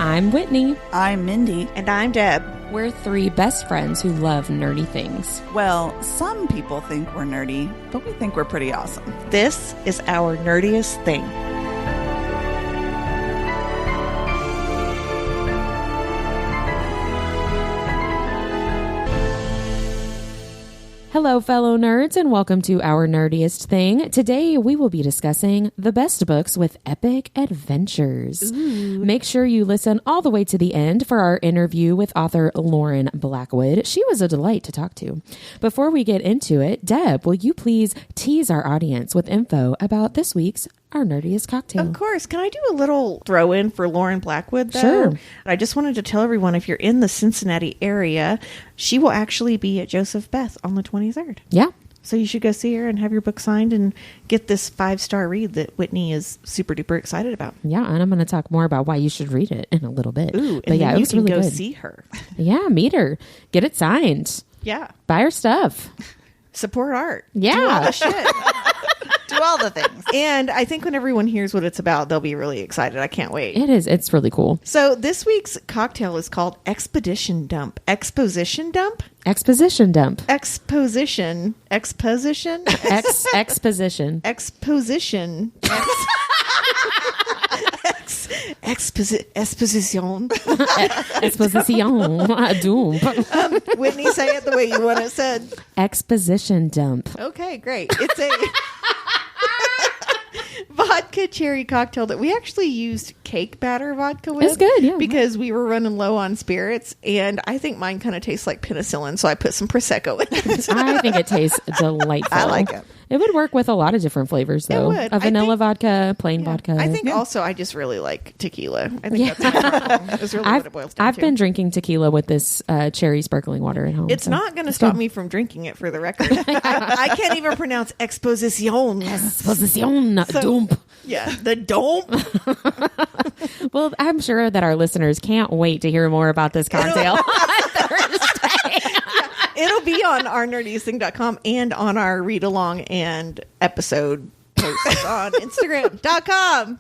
I'm Whitney. I'm Mindy. And I'm Deb. We're three best friends who love nerdy things. Well, some people think we're nerdy, but we think we're pretty awesome. This is Our Nerdiest Thing. Hello, fellow nerds, and welcome to Our Nerdiest Thing. Today, we will be discussing the best books with epic adventures. Ooh. Make sure you listen all the way to the end for our interview with author Lauren Blackwood. She was a delight to talk to. Before we get into it, Deb, will you please tease our audience with info about this week's Our Nerdiest Cocktail? Of course. Can I do a little throw in for Lauren Blackwood, though? Sure. I just wanted to tell everyone, if you're in the Cincinnati area, she will actually be at Joseph Beth on the 23rd. Yeah. So you should go see her and have your book signed and get this 5-star read that Whitney is super duper excited about. Yeah, and I'm going to talk more about why you should read it in a little bit. Ooh, but and yeah, then it you was can really go good. see her. Yeah, meet her. Get it signed. Yeah. Buy her stuff. Support art. Yeah. Do all the shit. Do all the things. And I think when everyone hears what it's about, they'll be really excited. I can't wait. It is. It's really cool. So this week's cocktail is called Expedition Dump. Exposition Dump? Exposition dump. Exposition. Exposition? Exposition. Exposition. Exposition. Exposition. Dump. Whitney, say it the way you want it said. Exposition dump. Okay, great. It's a vodka cherry cocktail that we actually used cake batter vodka with. It's good, yeah. Because we were running low on spirits, and I think mine kind of tastes like penicillin, so I put some Prosecco in it. I think it tastes delightful. I like it. It would work with a lot of different flavors, though. It would. A vanilla vodka, plain vodka. I think also I just really like tequila. I think that's my problem. That's really what it boils down I've to. been drinking tequila with this cherry sparkling water at home. It's not going to stop me from drinking it, for the record. I can't even pronounce exposition. Exposition dump. Yeah, the dump. Well, I'm sure that our listeners can't wait to hear more about this cocktail. It'll be on ournerdiestthing.com and on our read along and episode posts on Instagram.com.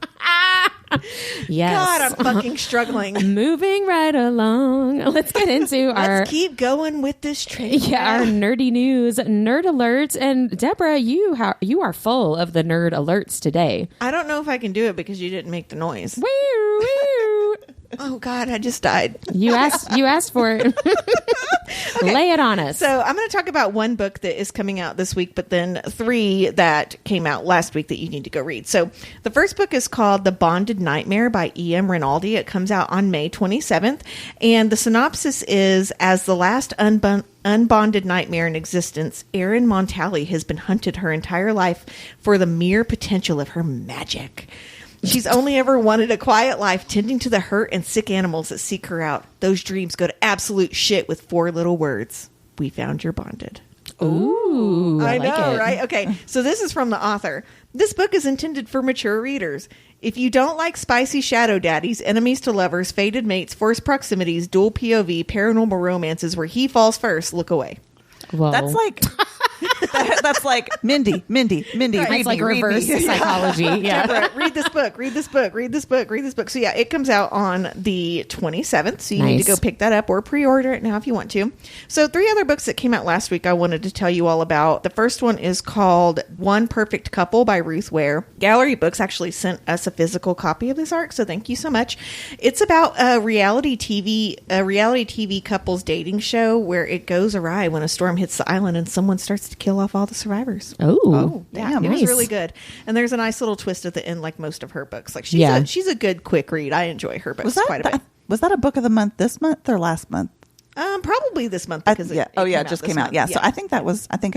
Yes. God, I'm fucking struggling. Moving right along. Let's get into Let's keep going with this train. Yeah, our nerdy news, nerd alerts, and Deborah, you are full of the nerd alerts today. I don't know if I can do it because you didn't make the noise. Woo, woo. Oh God, I just died. You asked for it. Okay. Lay it on us. So I'm going to talk about one book that is coming out this week, but then 3 that came out last week that you need to go read. So the first book is called The Bonded Nightmare by E.M. Rinaldi. It comes out on May 27th. And the synopsis is, as the last unbonded nightmare in existence, Erin Montali has been hunted her entire life for the mere potential of her magic. She's only ever wanted a quiet life, tending to the hurt and sick animals that seek her out. Those dreams go to absolute shit with 4 little words. We found your bonded. Ooh, I like know, it. right? Okay, so this is from the author. This book is intended for mature readers. If you don't like spicy shadow daddies, enemies to lovers, fated mates, forced proximities, dual POV, paranormal romances where he falls first, look away. Whoa. That's like that's like Mindy. Right. Read It's like me, read reverse me. psychology. Yeah. Deborah, read this book. So yeah, it comes out on the 27th. So you need to go pick that up or pre-order it now if you want to. So 3 other books that came out last week I wanted to tell you all about. The first one is called One Perfect Couple by Ruth Ware. Gallery Books actually sent us a physical copy of this arc, so thank you so much. It's about a reality TV couples dating show where it goes awry when a storm hits the island and someone starts to kill off all the survivors. Oh, Yeah, it was really good. And there's a nice little twist at the end, like most of her books. Like she's a good quick read. I enjoy her books quite a bit. Was that a book of the month this month or last month? Probably this month because it just came out. Yeah. So I think it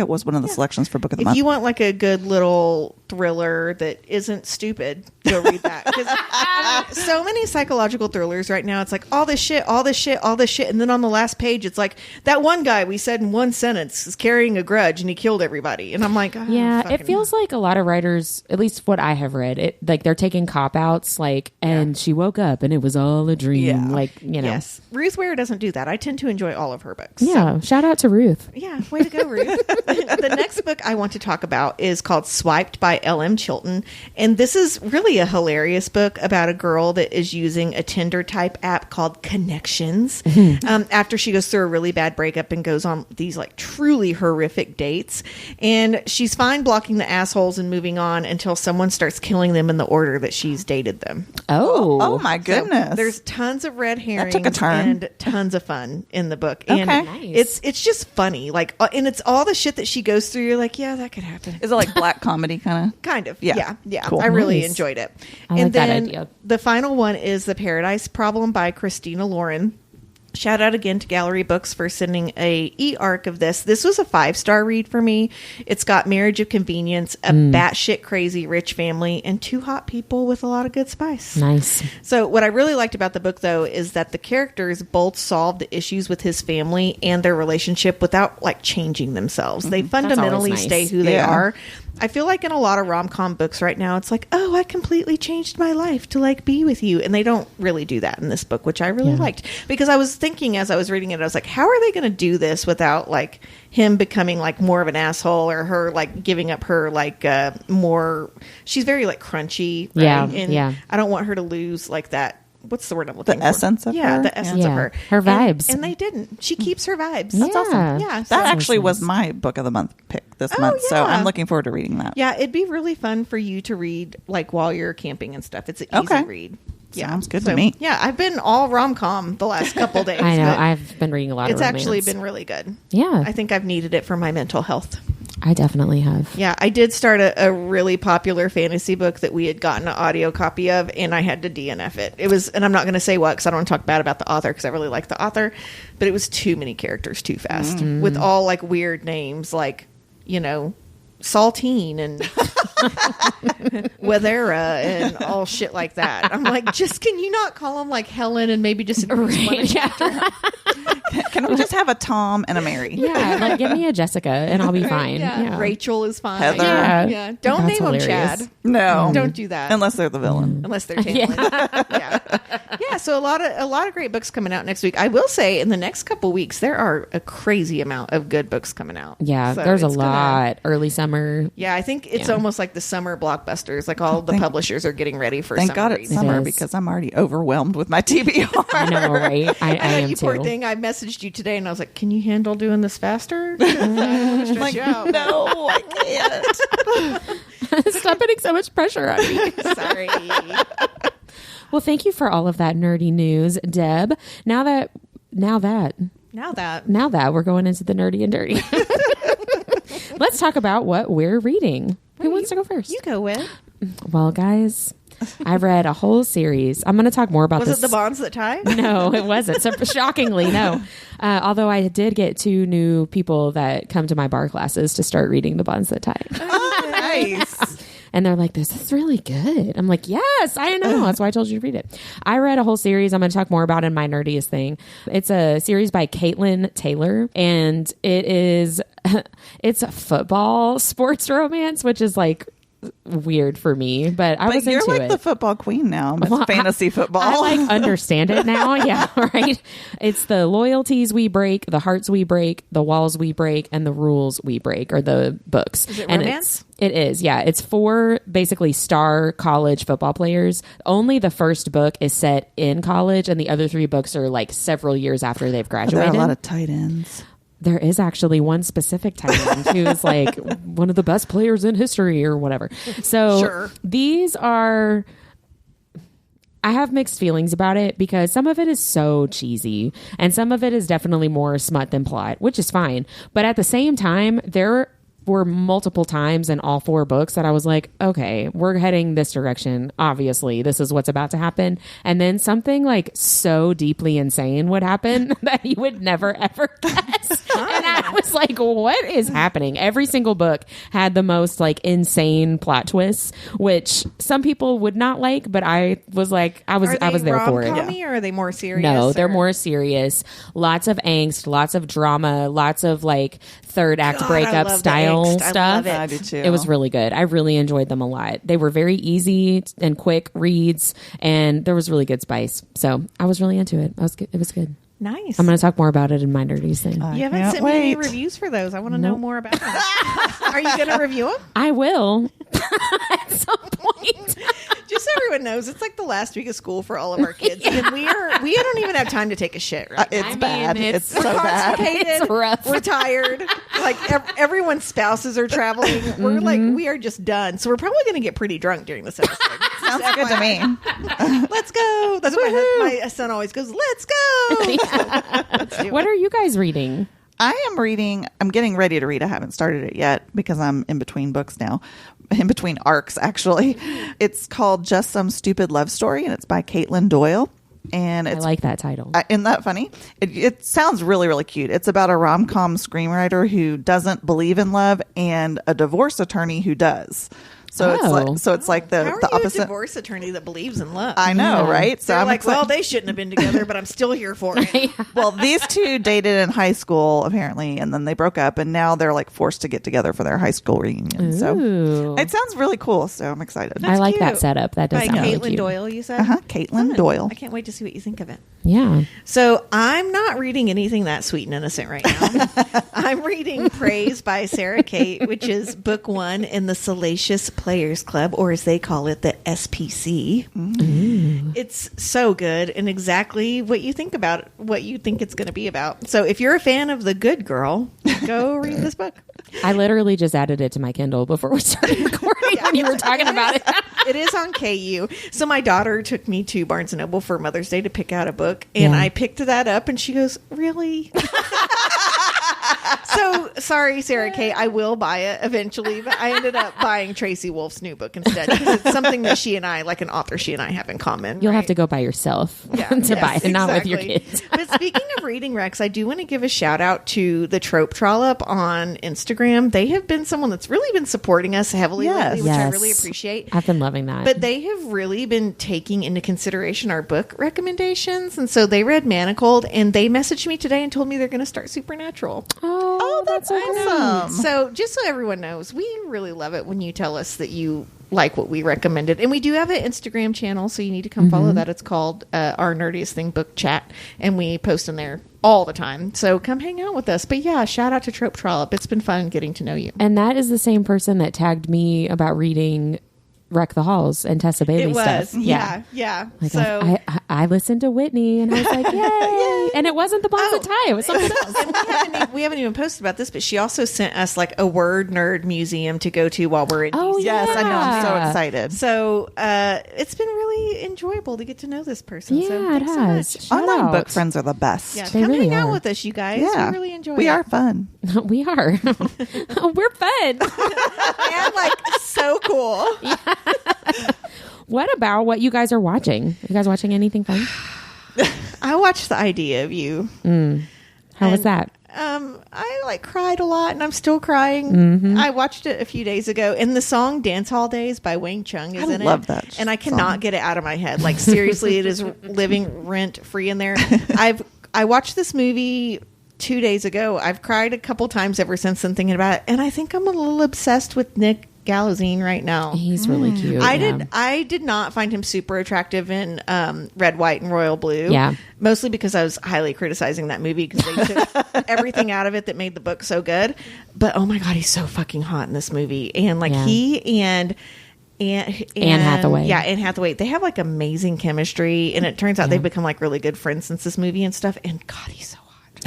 was one of the selections for book of the month. If you want like a good little thriller that isn't stupid, go read that. Because so many psychological thrillers right now, it's like all this shit, and then on the last page, it's like that one guy we said in one sentence is carrying a grudge and he killed everybody, and I'm like, it feels like a lot of writers, at least what I have read, it like they're taking cop outs, like, and she woke up and it was all a dream, like, you know. Yes, Ruth Ware doesn't do that. I tend to to enjoy all of her books. Yeah. Shout out to Ruth. Yeah, way to go, Ruth. The next book I want to talk about is called Swiped by L.M. Chilton. And this is really a hilarious book about a girl that is using a Tinder type app called Connections after she goes through a really bad breakup and goes on these like truly horrific dates. And she's fine blocking the assholes and moving on until someone starts killing them in the order that she's dated them. Oh my goodness. So there's tons of red herrings took a turn. and tons of fun in the book. Okay. And Nice. it's just funny. Like, and it's all the shit that she goes through. You're like, yeah, that could happen. Is it like black comedy kind of? Kind of. Yeah. Yeah. Cool. I really Nice. enjoyed it. I like that idea. The final one is The Paradise Problem by Christina Lauren. Shout out again to Gallery Books for sending a e-arc of this. This was a 5-star read for me. It's got marriage of convenience, a batshit crazy rich family, and 2 hot people with a lot of good spice. Nice. So what I really liked about the book, though, is that the characters both solve the issues with his family and their relationship without like changing themselves. They fundamentally nice. stay who they Yeah. are. I feel like in a lot of rom-com books right now, it's like, oh, I completely changed my life to like be with you. And they don't really do that in this book, which I really liked. Because I was thinking as I was reading it, I was like, how are they going to do this without like him becoming like more of an asshole or her like giving up her like more, she's very like crunchy. Right? Yeah, And yeah. I don't want her to lose like that. What's the word I'm looking for? essence of her? The essence of Yeah. her. Her And- vibes. And they didn't. She keeps her vibes. That's That's awesome. awesome. Yeah. That so- actually was my book of the month pick this Oh, month. So yeah. I'm looking forward to reading that. Yeah, it'd be really fun for you to read like while you're camping and stuff. It's an easy Okay. read. Yeah. Sounds good to me. Yeah, I've been all rom-com the last couple days. I know. but I've been reading a lot it's of romance. actually been really good. Yeah. I think I've needed it for my mental health. I definitely have. Yeah, I did start a really popular fantasy book that we had gotten an audio copy of, and I had to DNF it. It was, and I'm not going to say what because I don't want to talk bad about the author because I really like the author, but it was too many characters too fast with all like weird names like, you know, Saltine and Weathera and all shit like that. I'm like, just can you not call them like Helen and maybe just Right. Yeah. Can we just have a Tom and a Mary? Yeah. Like, give me a Jessica and I'll be fine. Yeah. Rachel is fine. Heather. Yeah. Don't That's name them hilarious. Chad. No. Don't do that. Unless they're the villain. Unless they're Tamlin. Yeah. So a lot of great books coming out next week. I will say in the next couple weeks there are a crazy amount of good books coming out. Yeah. So There's a it's gonna- lot. Early summer. Yeah, I think it's Yeah. almost like the summer blockbusters. Like all the publishers are getting ready for Thank summer God it's reads. summer is. because I'm already overwhelmed with my TBR. I know, right? I I know, am you too. poor thing. I messaged you today and I was like, can you handle doing this faster? I don't wanna stress Like, you out. no, I can't. Stop putting so much pressure on me. Sorry. Well, thank you for all of that nerdy news, Deb. Now that Now that. we're going into the nerdy and dirty. Let's talk about what we're reading. Who wants to go first? You go with. Well, guys, I've read a whole series. I'm going to talk more about Was this. it The Bonds That Tie? No, it wasn't. So shockingly, no. Although I did get 2 new people that come to my bar classes to start reading The Bonds That Tie. Oh, nice. And they're like, this is really good. I'm like, yes, I know. That's why I told you to read it. I read a whole series I'm going to talk more about in my nerdiest thing. It's a series by Caitlin Taylor, and it's a football sports romance, which is like weird for me, but I But was you're into like it. the football queen now. It's Well, fantasy football. I like understand it now. Yeah, right. It's the loyalties we break, the hearts we break, the walls we break, and the rules we break are the books. Is it And romance? it is. Yeah, it's 4 basically star college football players. Only the first book is set in college, and the other 3 books are like several years after they've There are graduated. a lot of tight ends. There is actually one specific tight end who is like one of the best players in history or whatever. So Sure. these are, I have mixed feelings about it because some of it is so cheesy and some of it is definitely more smut than plot, which is fine. But at the same time, there were multiple times in all 4 books that I was like, okay, we're heading this direction. Obviously, this is what's about to happen. And then something like so deeply insane would happen that you would never ever guess. And I was like, what is happening? Every single book had the most like insane plot twists, which some people would not like, but I was like, I was there for it. rom-com-y or are they more serious? No, they're or- more serious. Lots of angst, lots of drama, lots of like third act God, I breakup love the style angst. I stuff. love I do too. It was really good. I really enjoyed them a lot. They were very easy and quick reads, and there was really good spice. So I was really into it. It was good. Nice. I'm going to talk more about it in my nerdiest thing. You haven't sent me any reviews for those. I want to know more about them. Are you going to review them? I will at some point. Just so everyone knows, it's like the last week of school for all of our kids, and we don't even have time to take a shit. Right? It's bad. It's so we're bad. It's rough. We're tired. Like everyone's spouses are traveling. We're like we are just done. So we're probably going to get pretty drunk during this episode. Sounds good to me. Let's go. That's what my son always goes. Let's go. Let's do What it. are you guys reading? I'm getting ready to read. I haven't started it yet because I'm in between books now. In between arcs, actually. It's called Just Some Stupid Love Story, and it's by Caitlin Doyle. And it's, I like that title. Isn't that funny? It sounds really, really cute. It's about a rom-com screenwriter who doesn't believe in love and a divorce attorney who does. So it's like How the are you opposite. a divorce attorney that believes in love? I know, right? So They're I'm like, excited. well, they shouldn't have been together, but I'm still here for it. Well, these two dated in high school apparently, and then they broke up, and now they're like forced to get together for their high school reunion. So Ooh. it sounds really cool. So I'm excited. I like that cute. setup. That does By sound really Caitlin cute. Doyle, you said? Caitlin Fun. Doyle. I can't wait to see what you think of it. Yeah. So I'm not reading anything that sweet and innocent right now. I'm reading Praise by Sarah Kate, which is book 1 in the Salacious Players Club, or as they call it, the SPC. It's so good and exactly what you think about what you think it's going to be about. So if you're a fan of The Good Girl, go read this book. I literally just added it to my Kindle before we started recording when you were talking about it. It is on KU. So my daughter took me to Barnes & Noble for Mother's Day to pick out a book, and Yeah. I picked that up, and she goes, really? So, sorry, Sarah Kay, I will buy it eventually, but I ended up buying Tracy Wolf's new book instead because it's something that she and I, like an author she and I have in common. You'll have right? to go by yourself to Yes, buy it, not with your exactly. kids. But speaking of reading, Rex, I do want to give a shout out to the Trope Trollop on Instagram. They have been someone that's really been supporting us heavily lately, which I Yes. really appreciate. I've been loving that. But they have really been taking into consideration our book recommendations. And so they read Manacled, and they messaged me today and told me they're going to start Supernatural. oh, that's so great. awesome. So just so everyone knows, we really love it when you tell us that you like what we recommended. And we do have an Instagram channel, so you need to come follow that. It's called Our Nerdiest Thing Book Chat, and we post in there all the time. So come hang out with us. But yeah, shout out to Trope Trollop. It's been fun getting to know you. And that is the same person that tagged me about reading Wreck the Halls and Tessa Bailey It was. stuff. Yeah. Like So I listened to Whitney and I was like, yay! And it wasn't the Bonds That Tie. It was something else. and we haven't even posted about this, but she also sent us like a word nerd museum to go to while we're in Oh, DC. Yes, I know. I'm so Yeah. excited. So it's been really enjoyable to get to know this person. so Yeah, it thanks so has. much. Shout Online out. book friends are the best. Yeah, They come really hang out are. with us, you guys. Yeah. We really enjoy We it. are fun. We are. We're fun. And like so cool. What about what you guys are watching? Are you guys watching anything fun? I watched The Idea of You. How was that? I like cried a lot, and I'm still crying. I watched it a few days ago, and the song "Dance Hall Days" by Wang Chung is in it. love that and I cannot song. get it out of my head. Like seriously, it is living rent free in there. I watched this movie 2 days ago. I've cried a couple times ever since then thinking about it, and I think I'm a little obsessed with Nick Galazine right now. He's really cute. I did not find him super attractive in Red, White, and Royal Blue. Yeah. Mostly because I was highly criticizing that movie because they took everything out of it that made the book so good. But oh my God, he's so fucking hot in this movie. And like Yeah. he and Anne Hathaway. Yeah, Anne Hathaway. They have like amazing chemistry. And it turns out they've become like really good friends since this movie and stuff. And God, he's so hot.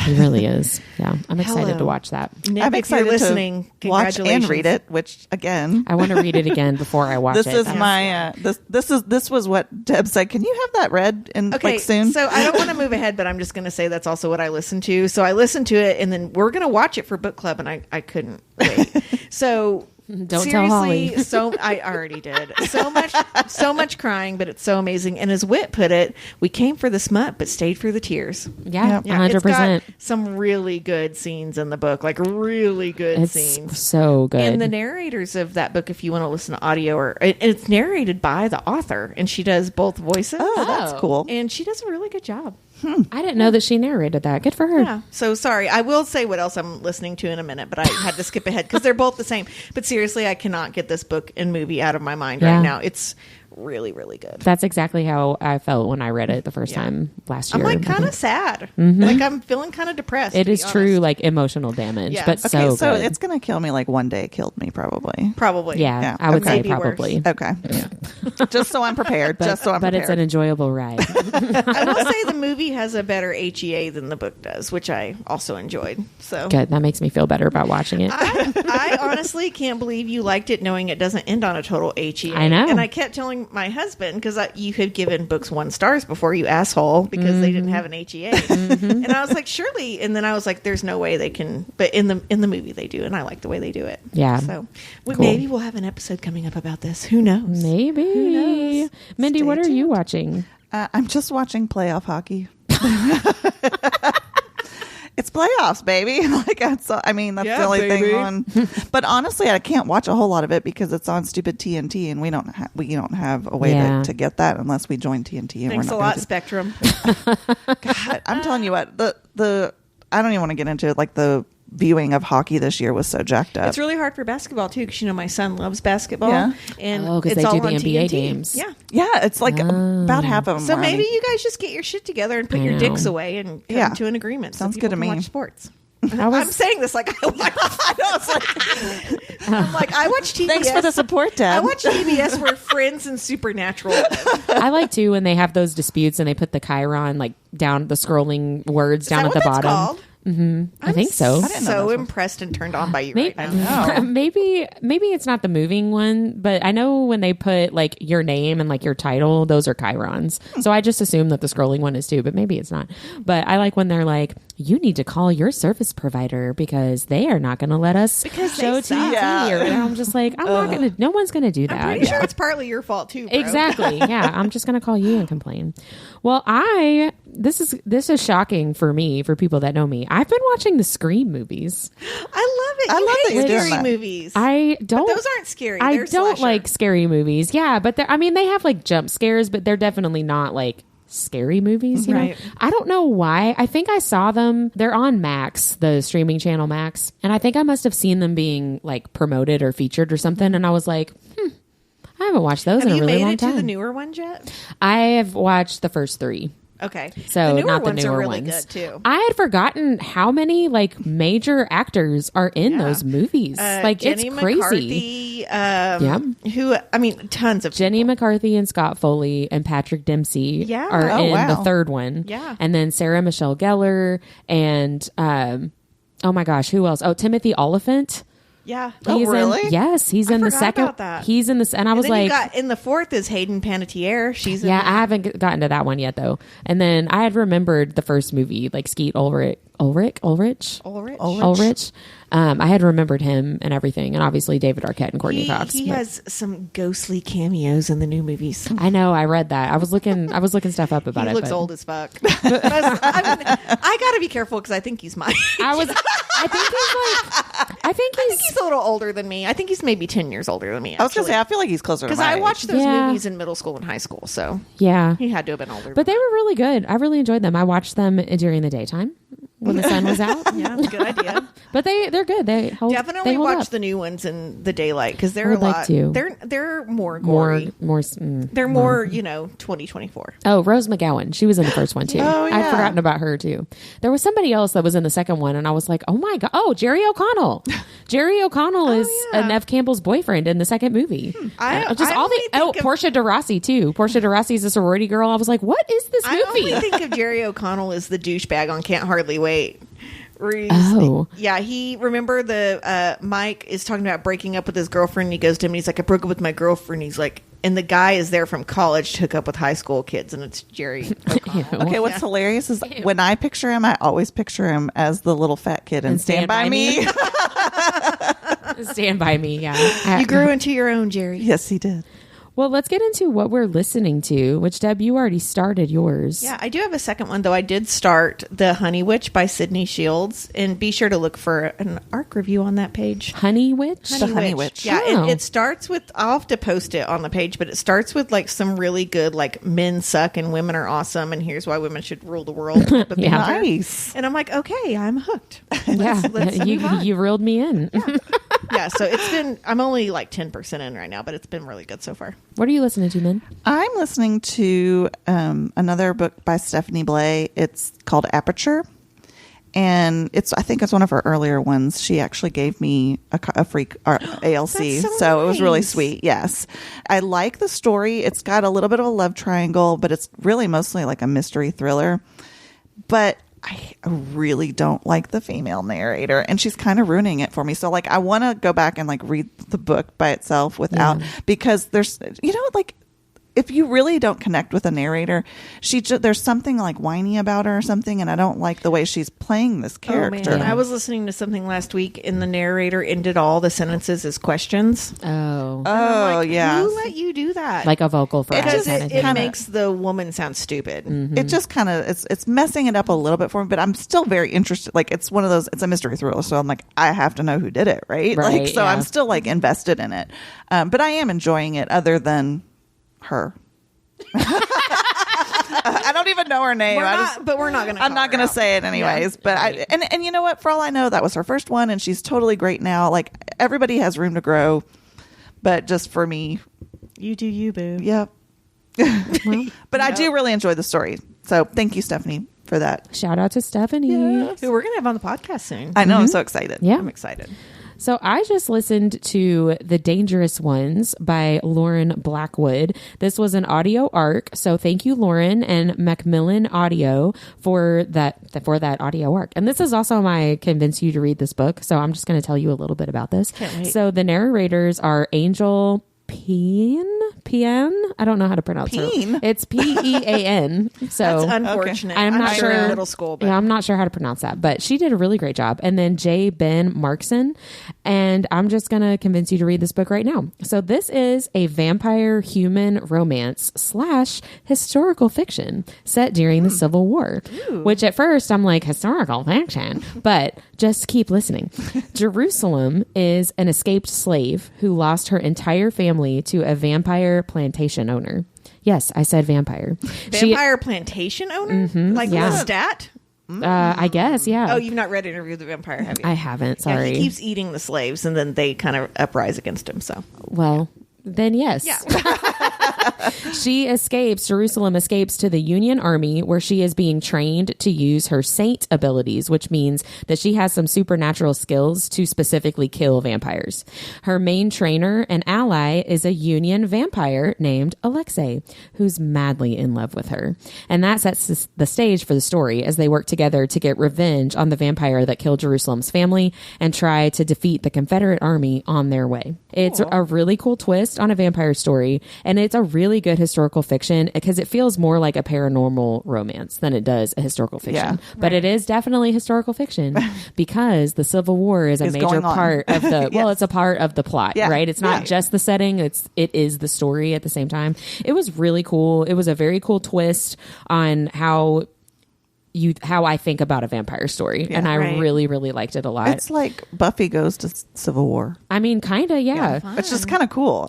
He really is. Yeah. I'm excited Hello. to watch that. Nick, I'm if excited you're listening, to watch congratulations. and read it. Which again, I want to read it again before I watch this it. is my this was what Deb said. Can you have that read in like soon? So I don't want to move ahead, but I'm just going to say that's also what I listened to. So I listened to it, and then we're going to watch it for book club, and I couldn't wait. So Don't seriously, tell Holly. So I already did so much crying, but it's so amazing. And as Whit put it, we came for the smut, but stayed for the tears. Yeah, Yeah, it's 100%. got some really good scenes in the book, like really good It's scenes. so good. And the narrators of that book, if you want to listen to audio, it's narrated by the author, and she does both voices. oh, that's cool. And she does a really good job. I didn't know that she narrated that. Good for her. Yeah. So sorry. I will say what else I'm listening to in a minute, but I had to skip ahead because they're both the same. But seriously, I cannot get this book and movie out of my mind Yeah. right now. It's really, really good. That's exactly how I felt when I read it the first time last year. I'm like kind of sad. Like I'm feeling kind of depressed. It to be is true, honest. like emotional damage, Yeah. but Okay, so good. it's going to kill me like one day it killed me, probably. Probably. yeah, Yeah, I would okay. say Maybe worse. probably. Okay. Just so I'm prepared. Just so I'm But prepared. it's an enjoyable ride. I will say the movie has a better HEA than the book does, which I also enjoyed. So Good. That makes me feel better about watching it. I honestly can't believe you liked it knowing it doesn't end on a total HEA. I know. And I kept telling my husband, because you had given books 1 star before, you asshole, because they didn't have an HEA. And I was like, surely. And then I was like, there's no way they can. But in the movie they do. And I like the way they do it. Yeah. So Cool. maybe we'll have an episode coming up about this. Who knows? Maybe. Who knows? Mindy, Stay what are you tuned. watching? I'm just watching playoff hockey. It's playoffs, baby. Like that's the only baby. thing on. But honestly, I can't watch a whole lot of it because it's on stupid TNT, and we don't have a way Yeah. to get that unless we join TNT. And Thanks we're a not lot, gonna Spectrum. God, I'm telling you what, the I don't even want to get into it. Like the viewing of hockey this year was so jacked up. It's really hard for basketball too, because my son loves basketball. Yeah. And Oh, 'cause it's they all do the on NBA TNT. games. Yeah. Yeah, it's like about half of them. So were on maybe it. you guys just get your shit together and put I your know. dicks away and come Yeah. to an agreement. Sounds so good to people can me. Watch sports. I was- I'm saying this like I watch. I'm like I watch TBS. Thanks for the support, Deb. I watch TBS where Friends and Supernatural live. I like too when they have those disputes and they put the Chiron like down the scrolling words Is down that at what the that's bottom. called? I think so. I didn't know So that's what- impressed and turned on by you Maybe, right now. know. maybe it's not the moving one, but I know when they put like your name and like your title, those are chirons. So I just assume that the scrolling one is too, but maybe it's not. But I like when they're like, you need to call your service provider because they are not going to let us Because they show suck. TV. Yeah. And I'm just like, I'm not going to. No one's going to do that. I'm pretty sure it's partly your fault too. Bro. Exactly. Yeah, I'm just going to call you and complain. Well, this is shocking for me, for people that know me. I've been watching the Scream movies. I love it. I You love hate that you're doing scary that. movies. I don't. But those aren't scary. I They're don't slasher. like scary movies. Yeah, but I mean, they have like jump scares, but they're definitely not like scary movies. You Right. know, I don't know why. I think I saw them. They're on Max, the streaming channel Max, and I think I must have seen them being like promoted or featured or something. And I was like, I haven't watched those Have in a you really made long it to time. the newer ones yet? I have watched the first 3. Okay. So the newer not the ones newer are really ones. good too. I had forgotten how many like major actors are in Yeah. those movies. Like Jenny it's crazy. McCarthy, Yeah. who I mean, tons of Jenny people. McCarthy and Scott Foley and Patrick Dempsey Yeah. are Oh, in wow. the third one. Yeah. And then Sarah Michelle Gellar and oh my gosh, who else? Oh, Timothy Oliphant. Yeah. Oh, really? Yes, he's I in the forgot second. about that. He's in the and I was And then like, you got in the fourth is Hayden Panettiere. She's in yeah, that. I haven't gotten to that one yet though. And then I had remembered the first movie, like Skeet Ulrich. Ulrich. I had remembered him and everything, and obviously David Arquette and Courtney Cox. He but- has some ghostly cameos in the new movies. I know. I read that. I was looking stuff up about He it. looks but old as fuck. I got to be careful because I think he's my age. I think he's He's a little older than me. I think he's maybe 10 years older than me. I was going to say, I feel like he's closer to because my I age. watched those Yeah. movies in middle school and high school, so yeah. he had to have been older. But they were really good. I really enjoyed them. I watched them during the daytime when the sun was out. yeah, good idea. But they're good. They hold, Definitely they hold watch up. the new ones in the daylight because they're I would a lot. like to. They're more gory. more. They're more 2024. Oh, Rose McGowan. She was in the first one too. Oh, I'd yeah. forgotten about her too. There was somebody else that was in the second one, and I was like, oh my god. Oh, Jerry O'Connell. Jerry O'Connell is yeah. Nev Campbell's boyfriend in the second movie. I all only the think of- Portia de Rossi too. Portia de Rossi is a sorority girl. I was like, what is this I movie? only think of Jerry O'Connell as the douchebag on Can't Hardly Wait. Where he's- Oh. yeah. He remember the Mike is talking about breaking up with his girlfriend. And he goes to him. And he's like, I broke up with my girlfriend. He's like, and the guy is there from college to hook up with high school kids, and it's Jerry O'Connell. Okay, what's hilarious is when I picture him, I always picture him as the little fat kid in And Stand By Me. Stand by me. Yeah. You grew into your own, Jerry. Yes, he did. Well, let's get into what we're listening to, which, Deb, you already started yours. Yeah, I do have a second one, though. I did start The Honey Witch by Sydney Shields, and be sure to look for an ARC review on that page. Honey Witch? The Honey Witch. Yeah, Oh. it starts with, I'll have to post it on the page, but it starts with like some really good, like men suck and women are awesome, and here's why women should rule the world. type of Yeah. banter. Nice. And I'm like, okay, I'm hooked. Yeah. Let's move on. You reeled me in. Yeah, so it's been, I'm only like 10% in right now, but it's been really good so far. What are you listening to, Min? I'm listening to another book by Stephanie Blay. It's called Aperture. And I think it's one of her earlier ones. She actually gave me a free ALC. So it was really sweet. Yes. I like the story. It's got a little bit of a love triangle, but it's really mostly like a mystery thriller. But I really don't like the female narrator, and she's kind of ruining it for me. So like, I want to go back and like read the book by itself without, because there's, like, if you really don't connect with a narrator, there's something like whiny about her or something, and I don't like the way she's playing this character. Oh, man. I was listening to something last week, and the narrator ended all the sentences as questions. Oh, Like, yeah. who let you do that? like a vocal fry. It makes the woman sound stupid. Mm-hmm. It just kind of it's messing it up a little bit for me, but I'm still very interested. Like, it's one of those, it's a mystery thriller, so I'm like, I have to know who did it, right? Like, so I'm still like invested in it, but I am enjoying it. Other than her. I don't even know her name. We're not gonna. I'm not gonna say it anyways. Yeah, but right. And you know what? For all I know, that was her first one, and she's totally great now. Like, everybody has room to grow, but just for me, you do you, boo. Yep. But I do really enjoy the story. So thank you, Stephanie, for that. Shout out to Stephanie, who we're gonna have on the podcast soon. I know. I'm so excited. Yeah, I'm excited. So I just listened to The Dangerous Ones by Lauren Blackwood. This was an audio arc. So thank you, Lauren and Macmillan Audio for that audio arc. And this is also my convince you to read this book. So I'm just going to tell you a little bit about this. Can't wait. So the narrators are Angel Pean. I don't know how to pronounce it. It's Pean. So that's unfortunate. Okay. I'm not sure. In middle school, but. Yeah, I'm not sure how to pronounce that, but she did a really great job. And then J. Ben Markson, and I'm just gonna convince you to read this book right now. So this is a vampire human romance / historical fiction set during the Civil War. Ooh. Which at first I'm like, historical fiction, but just keep listening. Jerusalem is an escaped slave who lost her entire family to a vampire plantation owner. Yes, I said vampire. Plantation owner? Mm-hmm, like Lestat? I guess, yeah. Oh, you've not read Interview with the Vampire, have you? I haven't, sorry. Yeah, he keeps eating the slaves, and then they kind of uprise against him, so. Well, then yes. Yeah. Jerusalem escapes to the Union Army, where she is being trained to use her saint abilities, which means that she has some supernatural skills to specifically kill vampires. Her main trainer and ally is a Union vampire named Alexei, who's madly in love with her. And that sets the stage for the story as they work together to get revenge on the vampire that killed Jerusalem's family and try to defeat the Confederate army on their way. It's a really cool twist on a vampire story, and it's a really good historical fiction because it feels more like a paranormal romance than it does a historical fiction. Yeah, but it is definitely historical fiction because the Civil War is a major part of the yes. It's a part of the plot, right? It's not just the setting, it is the story at the same time. It was really cool. It was a very cool twist on how I think about a vampire story, and I really, really liked it a lot. It's like Buffy goes to Civil War. I mean, kind of, yeah. It's just kind of cool.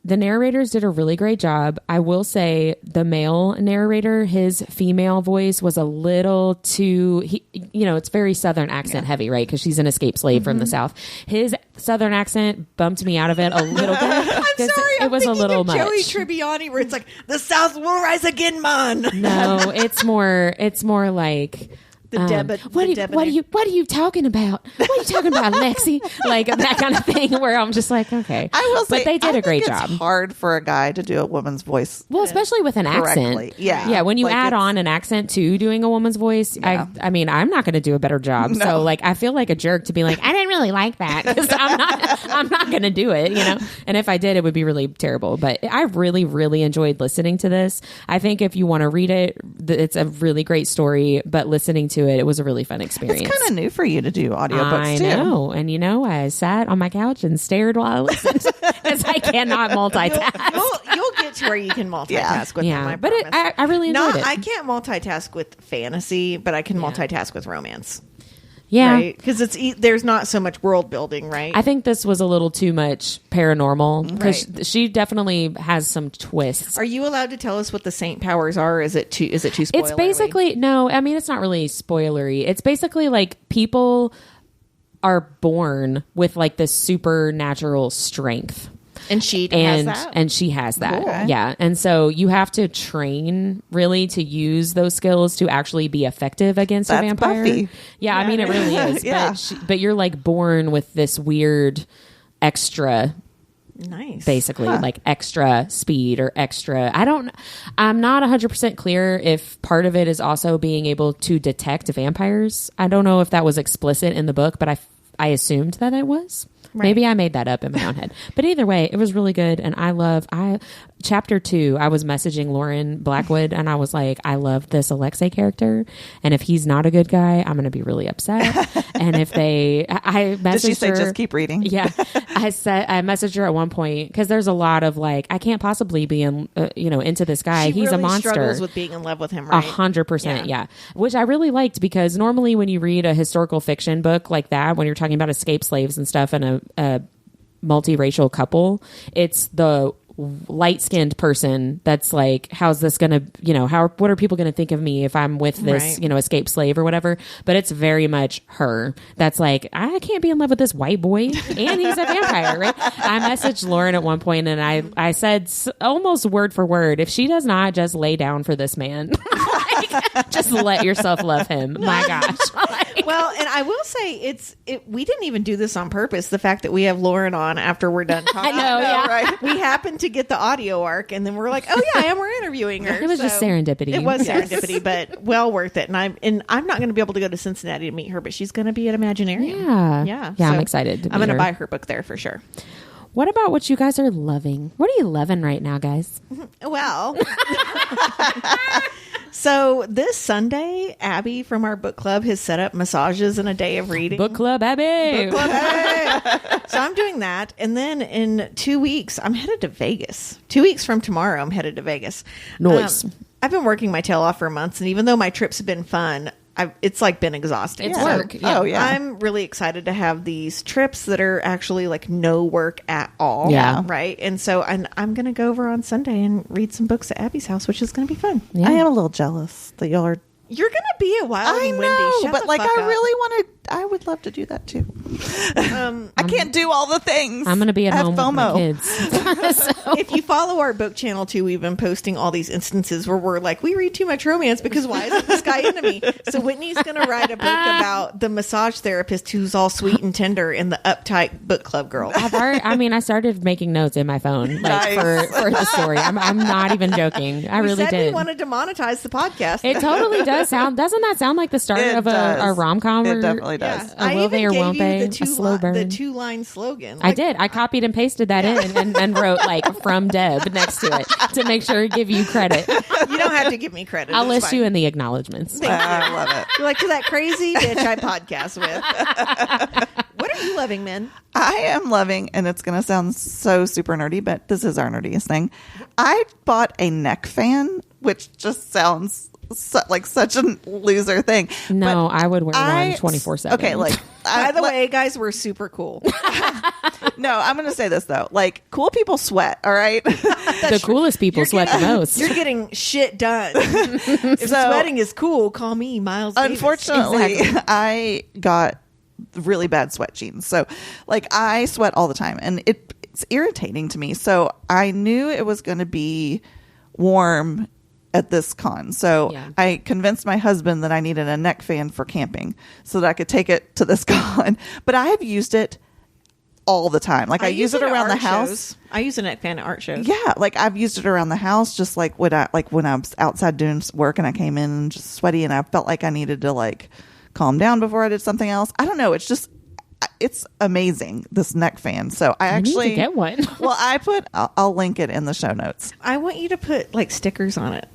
The narrators did a really great job. I will say the male narrator, his female voice was a little too, it's very Southern accent heavy, right? Because she's an escaped slave from the South. His Southern accent bumped me out of it a little bit. I'm sorry, it was a little much. Joey Tribbiani, where it's like the South will rise again, man. No, it's more like. What are you talking about? What are you talking about, Lexi? Like that kind of thing where I'm just like, okay. I will say, but they did a great job. It's hard for a guy to do a woman's voice. Well, especially with an accent. Yeah. When you add on an accent to doing a woman's voice, I mean, I'm not going to do a better job. No. So like, I feel like a jerk to be like, I didn't really like that because I'm not going to do it, And if I did, it would be really terrible. But I really, really enjoyed listening to this. I think if you want to read it, it's a really great story. But listening to it was a really fun experience. It's kind of new for you to do audiobooks too. I know. And I sat on my couch and stared while I listened because I cannot multitask. You'll get to where you can multitask with them, I but promise. I really enjoyed it. I can't multitask with fantasy, but I can multitask with romance. Yeah. Right? Because there's not so much world building, right? I think this was a little too much paranormal because she definitely has some twists. Are you allowed to tell us what the saint powers are? Is it too spoilery? It's basically, no, I mean, it's not really spoilery. It's basically like people are born with like this supernatural strength. And she has that? And she has that. Cool. Yeah. And so you have to train really to use those skills to actually be effective against a vampire. Buffy. Yeah, I mean, it really is. Yeah. But you're like born with this weird extra, Nice. basically like extra speed or extra. I'm not 100% clear if part of it is also being able to detect vampires. I don't know if that was explicit in the book, but I assumed that it was. Right. Maybe I made that up in my own head. But either way, it was really good. And chapter 2, I was messaging Lauren Blackwood and I was like, I love this Alexei character. And if he's not a good guy, I'm going to be really upset. And if I messaged Did she say her, just keep reading? Yeah. I messaged her at one point because there's a lot of like, I can't possibly be into this guy. She He's really a monster. struggles with being in love with him, right? 100%. Yeah. Which I really liked because normally when you read a historical fiction book like that, when you're talking about escaped slaves and stuff and a multiracial couple, it's the light-skinned person that's like, how's this gonna, what are people gonna think of me if I'm with this escaped slave or whatever. But it's very much her that's like, I can't be in love with this white boy and he's a vampire, right? I messaged Lauren at one point and I said almost word for word, if she does not just lay down for this man, just let yourself love him. My gosh. Well, and I will say we didn't even do this on purpose. The fact that we have Lauren on after we're done talking. I know, yeah. Right? We happened to get the audio arc and then we're like, oh yeah, and we're interviewing her. It was just serendipity. It was serendipity, but well worth it. And I'm not going to be able to go to Cincinnati to meet her, but she's going to be at Imaginarium. Yeah. Yeah. Yeah, So I'm excited. I'm going to buy her book there for sure. What about what you guys are loving? What are you loving right now, guys? Well, so this Sunday, Abby from our book club has set up massages and a day of reading. Book Club Abby. Book club, hey! So I'm doing that. And then in 2 weeks, I'm headed to Vegas. 2 weeks from tomorrow, I'm headed to Vegas. Nice. I've been working my tail off for months. And even though my trips have been fun, it's like been exhausting. It's work. Yeah. Oh, yeah. I'm really excited to have these trips that are actually like no work at all. Yeah. Right. And so I'm going to go over on Sunday and read some books at Abby's house, which is going to be fun. Yeah. I am a little jealous that y'all are. You're going to be a Wild and Windy. Shut but the like fuck I up. really want to. I would love to do that too. I can't do all the things. I'm going to be at I have home with my FOMO. kids. So- If you follow our book channel too, we've been posting all these instances where we're like, we read too much romance because why isn't this guy into me? So Whitney's going to write a book about the massage therapist who's all sweet and tender and the uptight book club girl. I started making notes in my phone like Nice. for the story. I'm not even joking. I really said did. we wanted to monetize the podcast. It totally does sound. Doesn't that sound like the start It of a does. rom-com? It definitely does. A will they or won't they? A slow burn. The 2-line slogan. I did. I copied and pasted that in and wrote like from Deb next to it to make sure to give you credit. You don't have to give me credit. I'll It's list fine. you in the acknowledgments. I love it. You're like, to that crazy bitch I podcast with. What are you loving, man? I am loving, and it's going to sound so super nerdy, but this is our nerdiest thing. I bought a neck fan, which just sounds like such a loser thing. No, But I would wear one 24/7. Okay, like By the way, guys, we're super cool. no, I'm going to say this though. Like, cool people sweat. All right, the coolest people sweat the most. You're getting shit done. If sweating is cool, call me Miles Davis. unfortunately, Exactly. I got really bad sweat genes. So, like, I sweat all the time, and it's irritating to me. So, I knew it was going to be warm at this con. So Yeah. I convinced my husband that I needed a neck fan for camping so that I could take it to this con. But I have used it all the time. Like I use it at around the art house. shows. I use a neck fan at art shows. Yeah, like I've used it around the house, just like when I was outside doing work and I came in and just sweaty and I felt like I needed to like calm down before I did something else. I don't know. It's amazing, this neck fan. So I actually need to get one. Well, I'll link it in the show notes. I want you to put like stickers on it.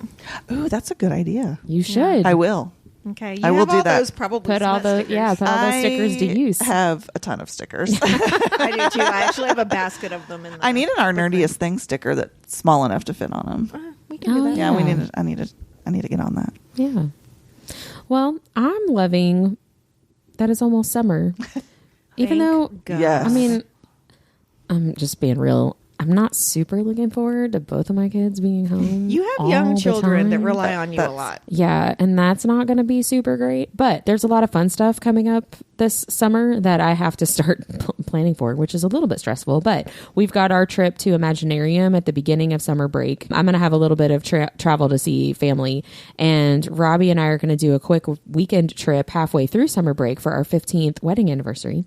Ooh, that's a good idea. You should. I will. Okay, I will have do all that. Those probably Put all smut the stickers. put all those stickers to use. I have a ton of stickers. I do too. I actually have a basket of them. I need an Our Nerdiest Thing sticker that's small enough to fit on them. We can do that. Yeah, Yeah. I need to get on that. Yeah. Well, I'm loving that it's almost summer. Even though God. Yes. I mean, I'm just being real. I'm not super looking forward to both of my kids being home. You have all young the children that time. rely on you a lot. Yeah, and that's not going to be super great. But there's a lot of fun stuff coming up this summer that I have to start planning for, which is a little bit stressful. But we've got our trip to Imaginarium at the beginning of summer break. I'm going to have a little bit of travel to see family. And Robbie and I are going to do a quick weekend trip halfway through summer break for our 15th wedding anniversary.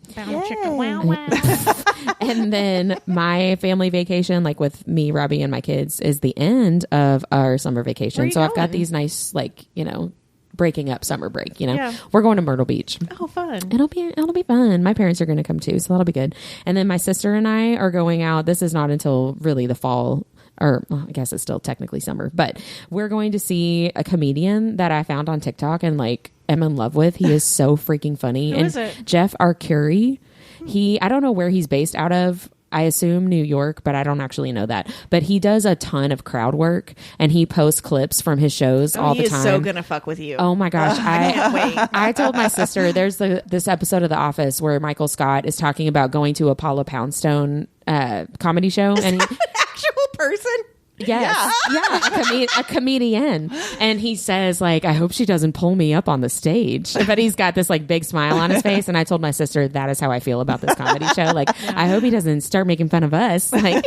And then my family vacation, like with me, Robbie, and my kids, is the end of our summer vacation. So I've got these nice, like, breaking up summer break. We're going to Myrtle Beach. Oh, fun! It'll be fun. My parents are going to come too, so that'll be good. And then my sister and I are going out. This is not until really the fall. Or I guess it's still technically summer, but we're going to see a comedian that I found on TikTok and like am in love with. He is so freaking funny. Who is it? Jeff Arcuri. I don't know where he's based out of. I assume New York, but I don't actually know that. But he does a ton of crowd work and he posts clips from his shows all the time. He is so gonna fuck with you. Oh my gosh. I can't wait. I told my sister there's this episode of The Office where Michael Scott is talking about going to a Paula Poundstone comedy show. Is and that an actual person? Yes. Yeah. A comedian. And he says, like, I hope she doesn't pull me up on the stage. But he's got this like big smile on his face. And I told my sister that is how I feel about this comedy show. Like, I hope he doesn't start making fun of us. Like,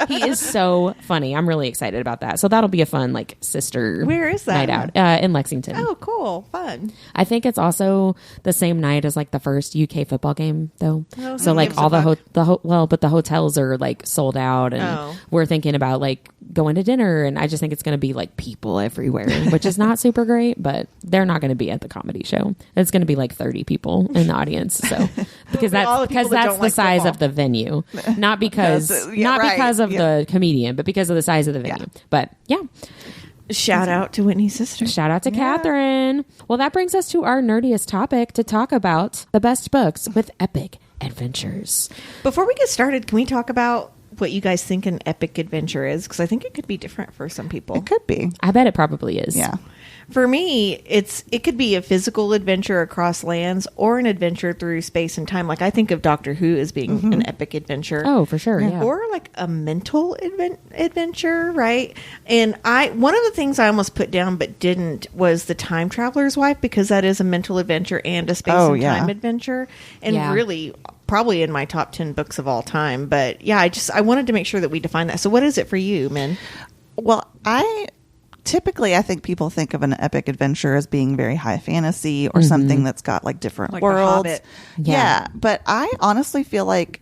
he is so funny. I'm really excited about that. So that'll be a fun like sister Where is that? night out in Lexington. Oh, cool. Fun. I think it's also the same night as like the first UK football game though. Oh, so like all but the hotels are like sold out and we're thinking about like going to dinner, and I just think it's going to be like people everywhere, which is not super great, but they're not going to be at the comedy show. It's going to be like 30 people in the audience. So because that's the size of the venue, not because of the comedian, but because of the size of the venue. But yeah. Shout out to Whitney's sister. Shout out to Catherine. Well, that brings us to our nerdiest topic to talk about the best books with epic adventures. Before we get started, can we talk about what you guys think an epic adventure is? Because I think it could be different for some people. It could be. I bet it probably is. Yeah. For me, it could be a physical adventure across lands or an adventure through space and time. Like I think of Doctor Who as being an epic adventure. Oh, for sure. Yeah. Or like a mental adventure, right? And one of the things I almost put down but didn't was The Time Traveler's Wife, because that is a mental adventure and a space and time adventure. And really probably in my top 10 books of all time. But yeah, I wanted to make sure that we define that. So what is it for you, Min? Well, typically, I think people think of an epic adventure as being very high fantasy or something that's got like different like worlds. The Hobbit. Yeah, but I honestly feel like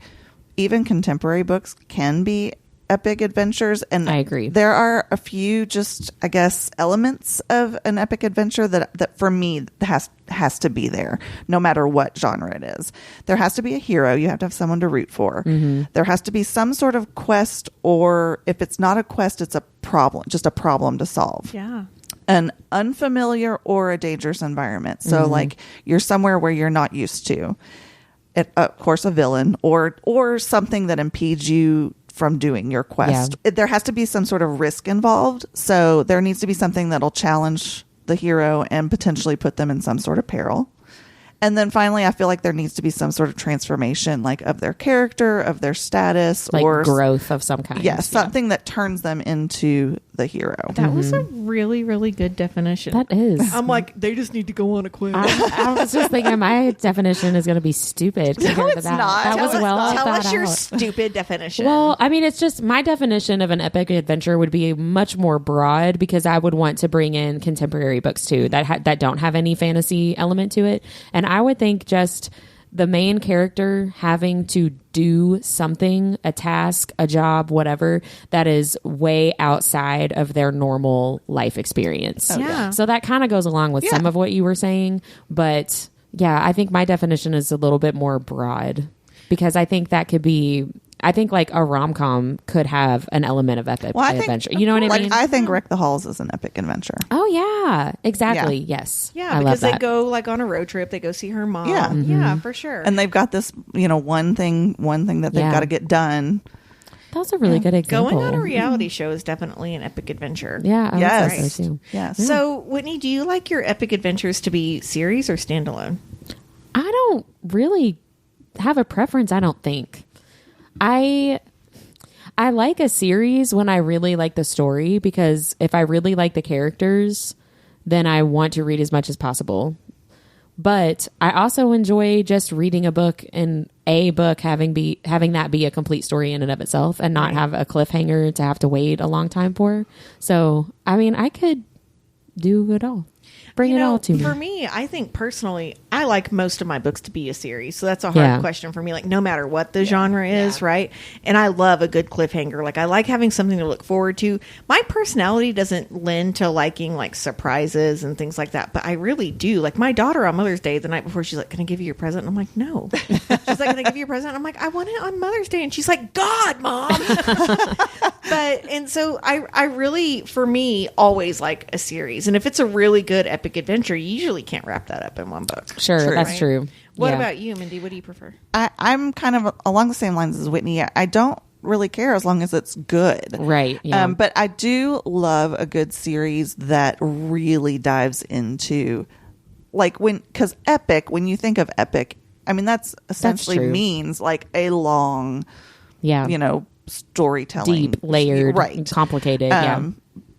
even contemporary books can be epic adventures, and I agree. There are a few just, I guess, elements of an epic adventure that for me has to be there, no matter what genre it is. There has to be a hero. You have to have someone to root for. There has to be some sort of quest, or if it's not a quest, it's a problem, just a problem to solve. Yeah. An unfamiliar or a dangerous environment. So like you're somewhere where you're not used to. Of course, a villain or something that impedes you from doing your quest. There has to be some sort of risk involved. So there needs to be something that'll challenge the hero and potentially put them in some sort of peril. And then finally, I feel like there needs to be some sort of transformation, like of their character, of their status, like or growth of some kind. Yeah, something that turns them into the hero. That was a really, really good definition. That is. I'm like, they just need to go on a quest. I was just thinking my definition is going to be stupid compared No, to it's that. not. That was well Tell thought us your out. stupid definition. Well, I mean, it's just my definition of an epic adventure would be much more broad, because I would want to bring in contemporary books too that don't have any fantasy element to it. And I would think just the main character having to do something, a task, a job, whatever, that is way outside of their normal life experience. Oh, yeah. So that kind of goes along with some of what you were saying. But yeah, I think my definition is a little bit more broad, because I think that could be, I think like a rom-com could have an element of epic adventure. You know what I mean? I think Wreck the Halls is an epic adventure. Oh yeah, exactly. Yeah. Yes. Yeah, I because love they that. go like on a road trip. They go see her mom. Yeah. Yeah, for sure. And they've got this, one thing that they've got to get done. That's a really good example. Going on a reality show is definitely an epic adventure. Yeah, I Yes. would say so too. Yes. So, Whitney, do you like your epic adventures to be series or standalone? I don't really have a preference, I don't think. I I like a series when I really like the story, because if I really like the characters, then I want to read as much as possible. But I also enjoy just reading a book, and a book having that be a complete story in and of itself, and not have a cliffhanger to have to wait a long time for. So, I mean, I could do it all. Bring it all to me. For me, I think personally, I like most of my books to be a series. So that's a hard question for me. Like, no matter what the genre is, right? And I love a good cliffhanger. Like, I like having something to look forward to. My personality doesn't lend to liking like surprises and things like that, but I really do. Like, my daughter on Mother's Day, the night before, she's like, "Can I give you your present?" And I'm like, "No." She's like, "Can I give you your present?" I'm like, "I want it on Mother's Day." And she's like, "God, Mom." And so I really, for me, always like a series. And if it's a really good epic adventure, you usually can't wrap that up in one book. Sure, that's true. What about you, Mindy? What do you prefer? I'm kind of along the same lines as Whitney. I don't really care as long as it's good. Right. Yeah. But I do love a good series that really dives into, like, because epic, when you think of epic, I mean, that's essentially means like a long, storytelling. Deep, layered, complicated.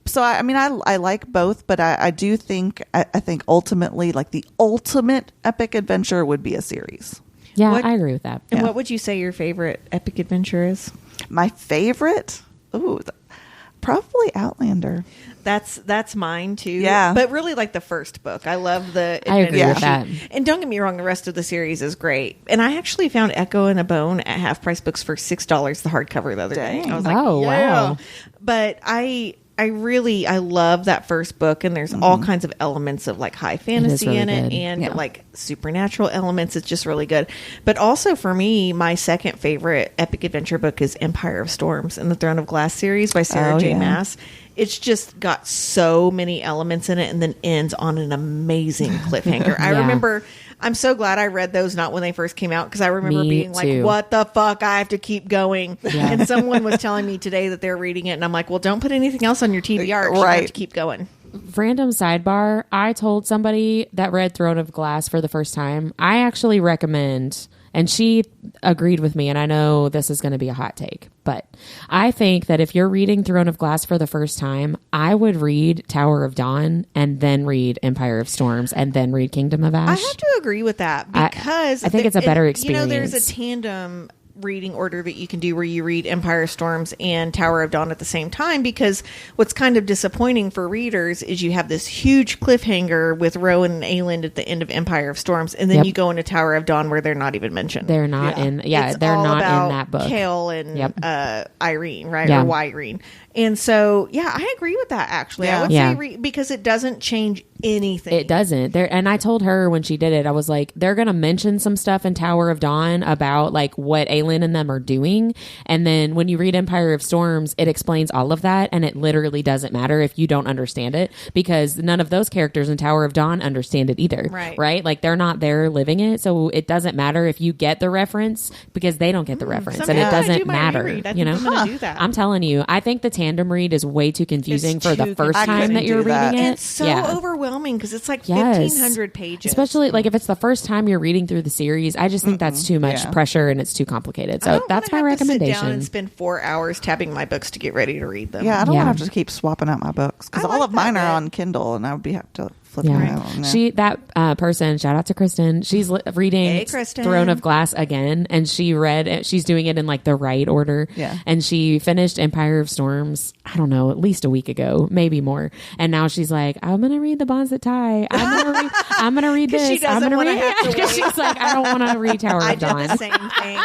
So, I mean, I like both, but I do think, I think ultimately, like, the ultimate epic adventure would be a series. Yeah, I agree with that. And what would you say your favorite epic adventure is? My favorite? Ooh, probably Outlander. That's mine too. Yeah. But really like the first book. I love the I agree with that. And don't get me wrong, the rest of the series is great. And I actually found Echo and a Bone at Half Price Books for $6 the hardcover the other day. I was like, wow. But I love that first book, and there's all kinds of elements of like high fantasy really in it good. and like supernatural elements. It's just really good. But also for me, my second favorite epic adventure book is Empire of Storms in the Throne of Glass series by Sarah J. Maas. It's just got so many elements in it, and then ends on an amazing cliffhanger. I remember, I'm so glad I read those not when they first came out, because I remember being like, what the fuck? I have to keep going. Yeah. And someone was telling me today that they're reading it, and I'm like, well, don't put anything else on your TBR. You have to keep going. Random sidebar. I told somebody that read Throne of Glass for the first time, I actually recommend, and she agreed with me, and I know this is going to be a hot take, but I think that if you're reading Throne of Glass for the first time, I would read Tower of Dawn and then read Empire of Storms and then read Kingdom of Ash. I have to agree with that, because I think it's a better experience. There's a tandem reading order that you can do where you read Empire of Storms and Tower of Dawn at the same time, because what's kind of disappointing for readers is you have this huge cliffhanger with Rowan and Aelin at the end of Empire of Storms, and then you go into Tower of Dawn where they're not even mentioned. They're not they're not in that book. Kale and Irene, right? Or Yrene. And so, I agree with that, actually. I would say because it doesn't change anything. It doesn't. And I told her when she did it, I was like, they're going to mention some stuff in Tower of Dawn about like what Aelin and them are doing. And then when you read Empire of Storms, it explains all of that. And it literally doesn't matter if you don't understand it, because none of those characters in Tower of Dawn understand it either. Right? Like, they're not there living it. So it doesn't matter if you get the reference, because they don't get the reference. And it doesn't matter. You know? I'm telling you, I think the tandem read is way too confusing for the first time that you're reading it. It's so overwhelming, because it's like 1,500 pages. Especially like if it's the first time you're reading through the series. I just think that's too much pressure, and it's too complicated. So that's my recommendation. Sit down and spend 4 hours tabbing my books to get ready to read them. Yeah, I don't want to have to keep swapping out my books, because all of mine are on Kindle, and I would have to flip around. That person, shout out to Kristen. She's reading Throne of Glass again, and she's doing it in like the right order. Yeah, and she finished Empire of Storms, I don't know, at least a week ago, maybe more. And now she's like, I'm gonna read The Bonds That Tie. I'm gonna read this. I'm gonna read it, because she's like, I don't want to read Tower of Dawn. I did the same thing.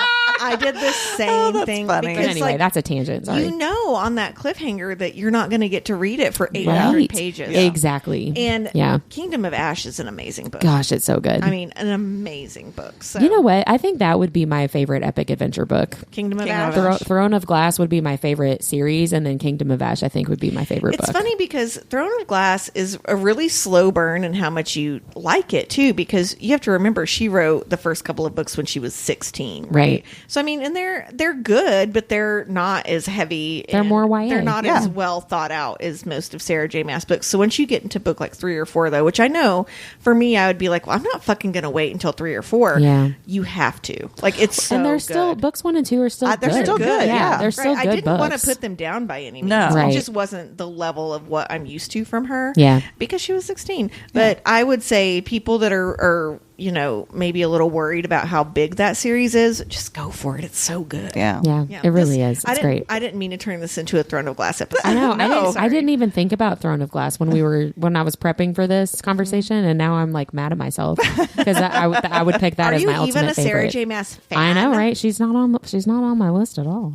I did the same thing. Funny. Because, anyway, that's a tangent. Sorry. You know, on that cliffhanger that you're not going to get to read it for 800 pages. Yeah. Exactly. And Kingdom of Ash is an amazing book. Gosh, it's so good. I mean, an amazing book. So. You know what? I think that would be my favorite epic adventure book. Kingdom of Ash. Throne of Glass would be my favorite series, and then Kingdom of Ash I think would be my favorite book. It's funny because Throne of Glass is a really slow burn in how much you like it too, because you have to remember she wrote the first couple of books when she was 16. Right? So I mean, and they're good, but they're not as heavy. They're more YA. They're not as well thought out as most of Sarah J. Maas books. So once you get into book like 3 or 4, though, which I know for me, I would be like, well, I'm not fucking going to wait until 3 or 4. Yeah. You have to. Like, it's so and they're good. still books 1 and 2 are still good. They're still good. Yeah, they're still Right. good I didn't want to books. put them down by any means. No. Right. It just wasn't the level of what I'm used to from her. Yeah. Because she was 16. But I would say people that are maybe a little worried about how big that series is, just go for it. It's so good. Yeah. Yeah, it really is. It's great. I didn't mean to turn this into a Throne of Glass episode. I know. No. I didn't even think about Throne of Glass when I was prepping for this conversation, and now I'm like mad at myself because I would pick that Are as you my even ultimate a Sarah favorite. J. Maas fan? I know, right? She's not on my list at all.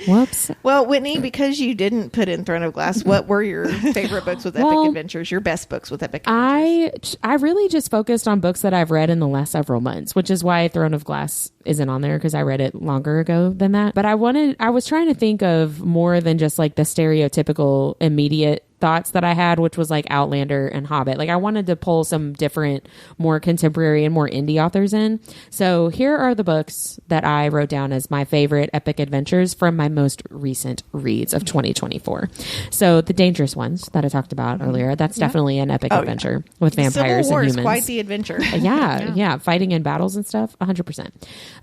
Whoops. Well, Whitney, because you didn't put in Throne of Glass, what were your favorite books with epic adventures? Your best books with epic adventures? I really just focused on books that I've read in the last several months, which is why Throne of Glass isn't on there because I read it longer ago than that. But I was trying to think of more than just like the stereotypical immediate thoughts that I had, which was like Outlander and Hobbit. Like I wanted to pull some different, more contemporary and more indie authors in. So here are the books that I wrote down as my favorite epic adventures from my most recent reads of 2024. So The Dangerous Ones that I talked about earlier, that's definitely an epic adventure with vampires Civil War and is humans. quite the adventure. Yeah, fighting in battles and stuff, 100%.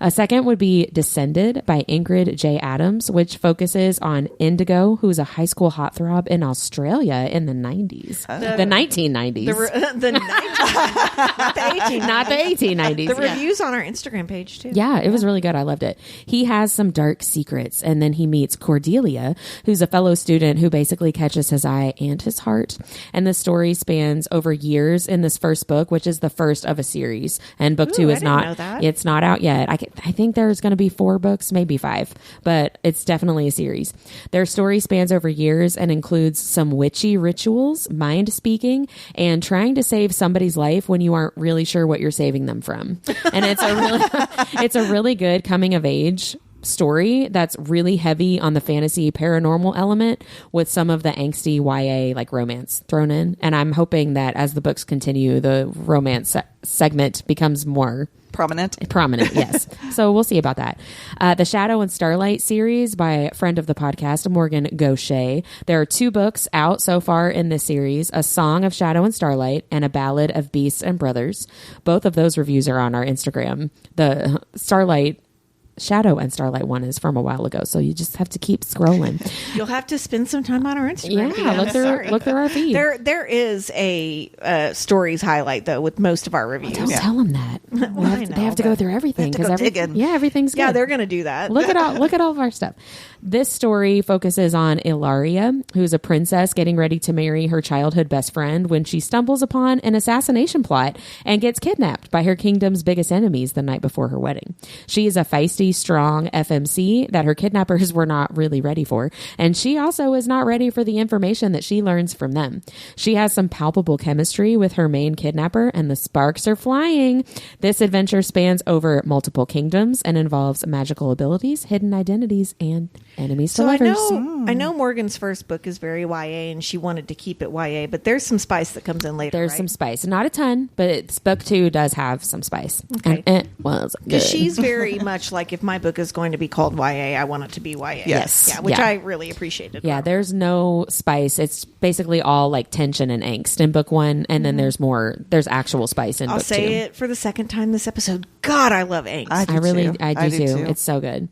A second would be Descended by Ingrid J. Adams, which focuses on Indigo, who's a high school heartthrob in Australia in the 90s. The 1990s. The 1990s. Not the 1890s. The reviews on our Instagram page, too. Yeah, it was really good. I loved it. He has some dark secrets, and then he meets Cordelia, who's a fellow student who basically catches his eye and his heart. And the story spans over years in this first book, which is the first of a series. And book 2 is not, it's not out yet. I think there's going to be 4 books, maybe 5, but it's definitely a series. Their story spans over years and includes some witchy rituals, mind speaking, and trying to save somebody's life when you aren't really sure what you're saving them from. And it's a really good coming of age story that's really heavy on the fantasy paranormal element with some of the angsty YA like romance thrown in. And I'm hoping that as the books continue, the romance segment becomes more prominent. Yes. So we'll see about that. The Shadow and Starlight series by a friend of the podcast, Morgan Gaucher. There are 2 books out so far in this series, A Song of Shadow and Starlight and A Ballad of Beasts and Brothers. Both of those reviews are on our Instagram. The Shadow and Starlight one is from a while ago, so you just have to keep scrolling. You'll have to spend some time on our Instagram. Yeah, look through our feed. There is a stories highlight though with most of our reviews. Don't tell them that. They have to go through everything because everything's good. Yeah, they're going to do that. Look at all of our stuff. This story focuses on Ilaria, who's a princess getting ready to marry her childhood best friend when she stumbles upon an assassination plot and gets kidnapped by her kingdom's biggest enemies the night before her wedding. She is a feisty, strong FMC that her kidnappers were not really ready for, and she also is not ready for the information that she learns from them. She has some palpable chemistry with her main kidnapper, and the sparks are flying. This adventure spans over multiple kingdoms and involves magical abilities, hidden identities, and enemies to lovers. I know Morgan's first book is very YA, and she wanted to keep it YA, but there's some spice that comes in later. There's some spice, not a ton, but book 2 does have some spice. Okay. And it was good. She's very much like, if my book is going to be called YA, I want it to be YA. Yes. Yeah, which I really appreciated. Yeah, there's no spice. It's basically all like tension and angst in book 1, and then there's actual spice in book 2. I'll say it for the second time this episode. God, I love angst. I do too. It's so good.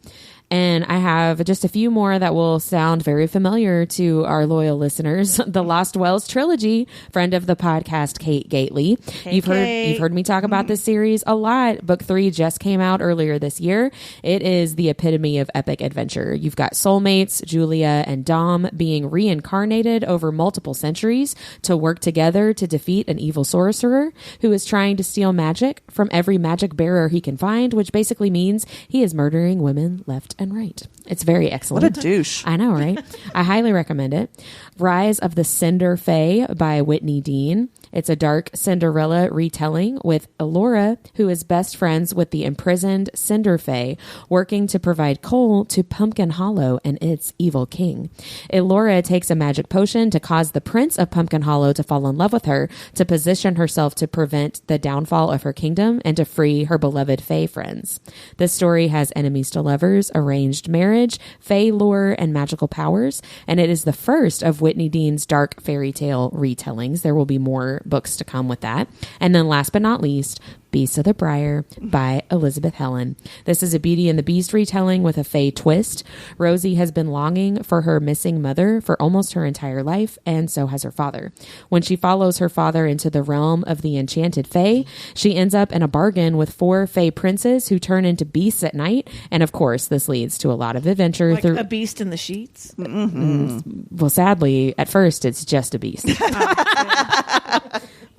And I have just a few more that will sound very familiar to our loyal listeners. The Lost Wells trilogy, friend of the podcast, Kate Gately. You've heard me talk about this series a lot. Book 3 just came out earlier this year. It is the epitome of epic adventure. You've got soulmates, Julia and Dom, being reincarnated over multiple centuries to work together to defeat an evil sorcerer who is trying to steal magic from every magic bearer he can find, which basically means he is murdering women left and right. It's very excellent. What a douche. I know, right? I highly recommend it. Rise of the Cinder Fae by Whitney Dean. It's a dark Cinderella retelling with Elora, who is best friends with the imprisoned Cinder Fae, working to provide coal to Pumpkin Hollow and its evil king. Elora takes a magic potion to cause the prince of Pumpkin Hollow to fall in love with her, to position herself to prevent the downfall of her kingdom and to free her beloved Fae friends. This story has enemies to lovers, arranged marriage, Fae lore, and magical powers, and it is the first of Whitney Dean's dark fairy tale retellings. There will be more books to come with that. And then last but not least, Beasts of the Briar by Elizabeth Helen. This is a Beauty and the Beast retelling with a Fae twist. Rosie has been longing for her missing mother for almost her entire life, and so has her father. When she follows her father into the realm of the enchanted Fae, she ends up in a bargain with 4 Fae princes who turn into beasts at night, and of course this leads to a lot of adventure. Like a beast in the sheets? Well, sadly, at first it's just a beast.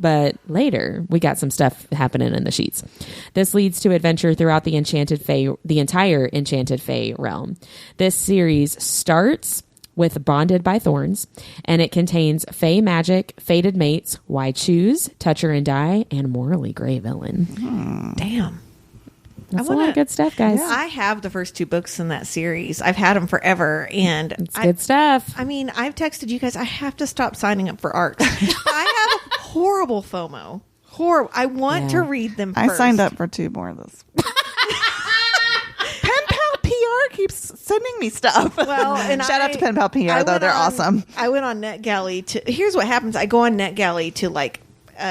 But later, we got some stuff happening in the sheets. This leads to adventure throughout the entire Enchanted Fae realm. This series starts with Bonded by Thorns, and it contains Fae magic, fated mates, why choose, touch her and die, and morally gray villain. Damn. That's a lot of good stuff, guys. I have the first 2 books in that series. I've had them forever, and It's good stuff. I mean, I've texted you guys. I have to stop signing up for ARCs. I have horrible FOMO. Horrible. I want to read them first. I signed up for 2 more of this. Pen Pal PR keeps sending me stuff. Well, and shout out to Pen Pal PR, though. They're awesome. I went on NetGalley to. Here's what happens. I go on NetGalley to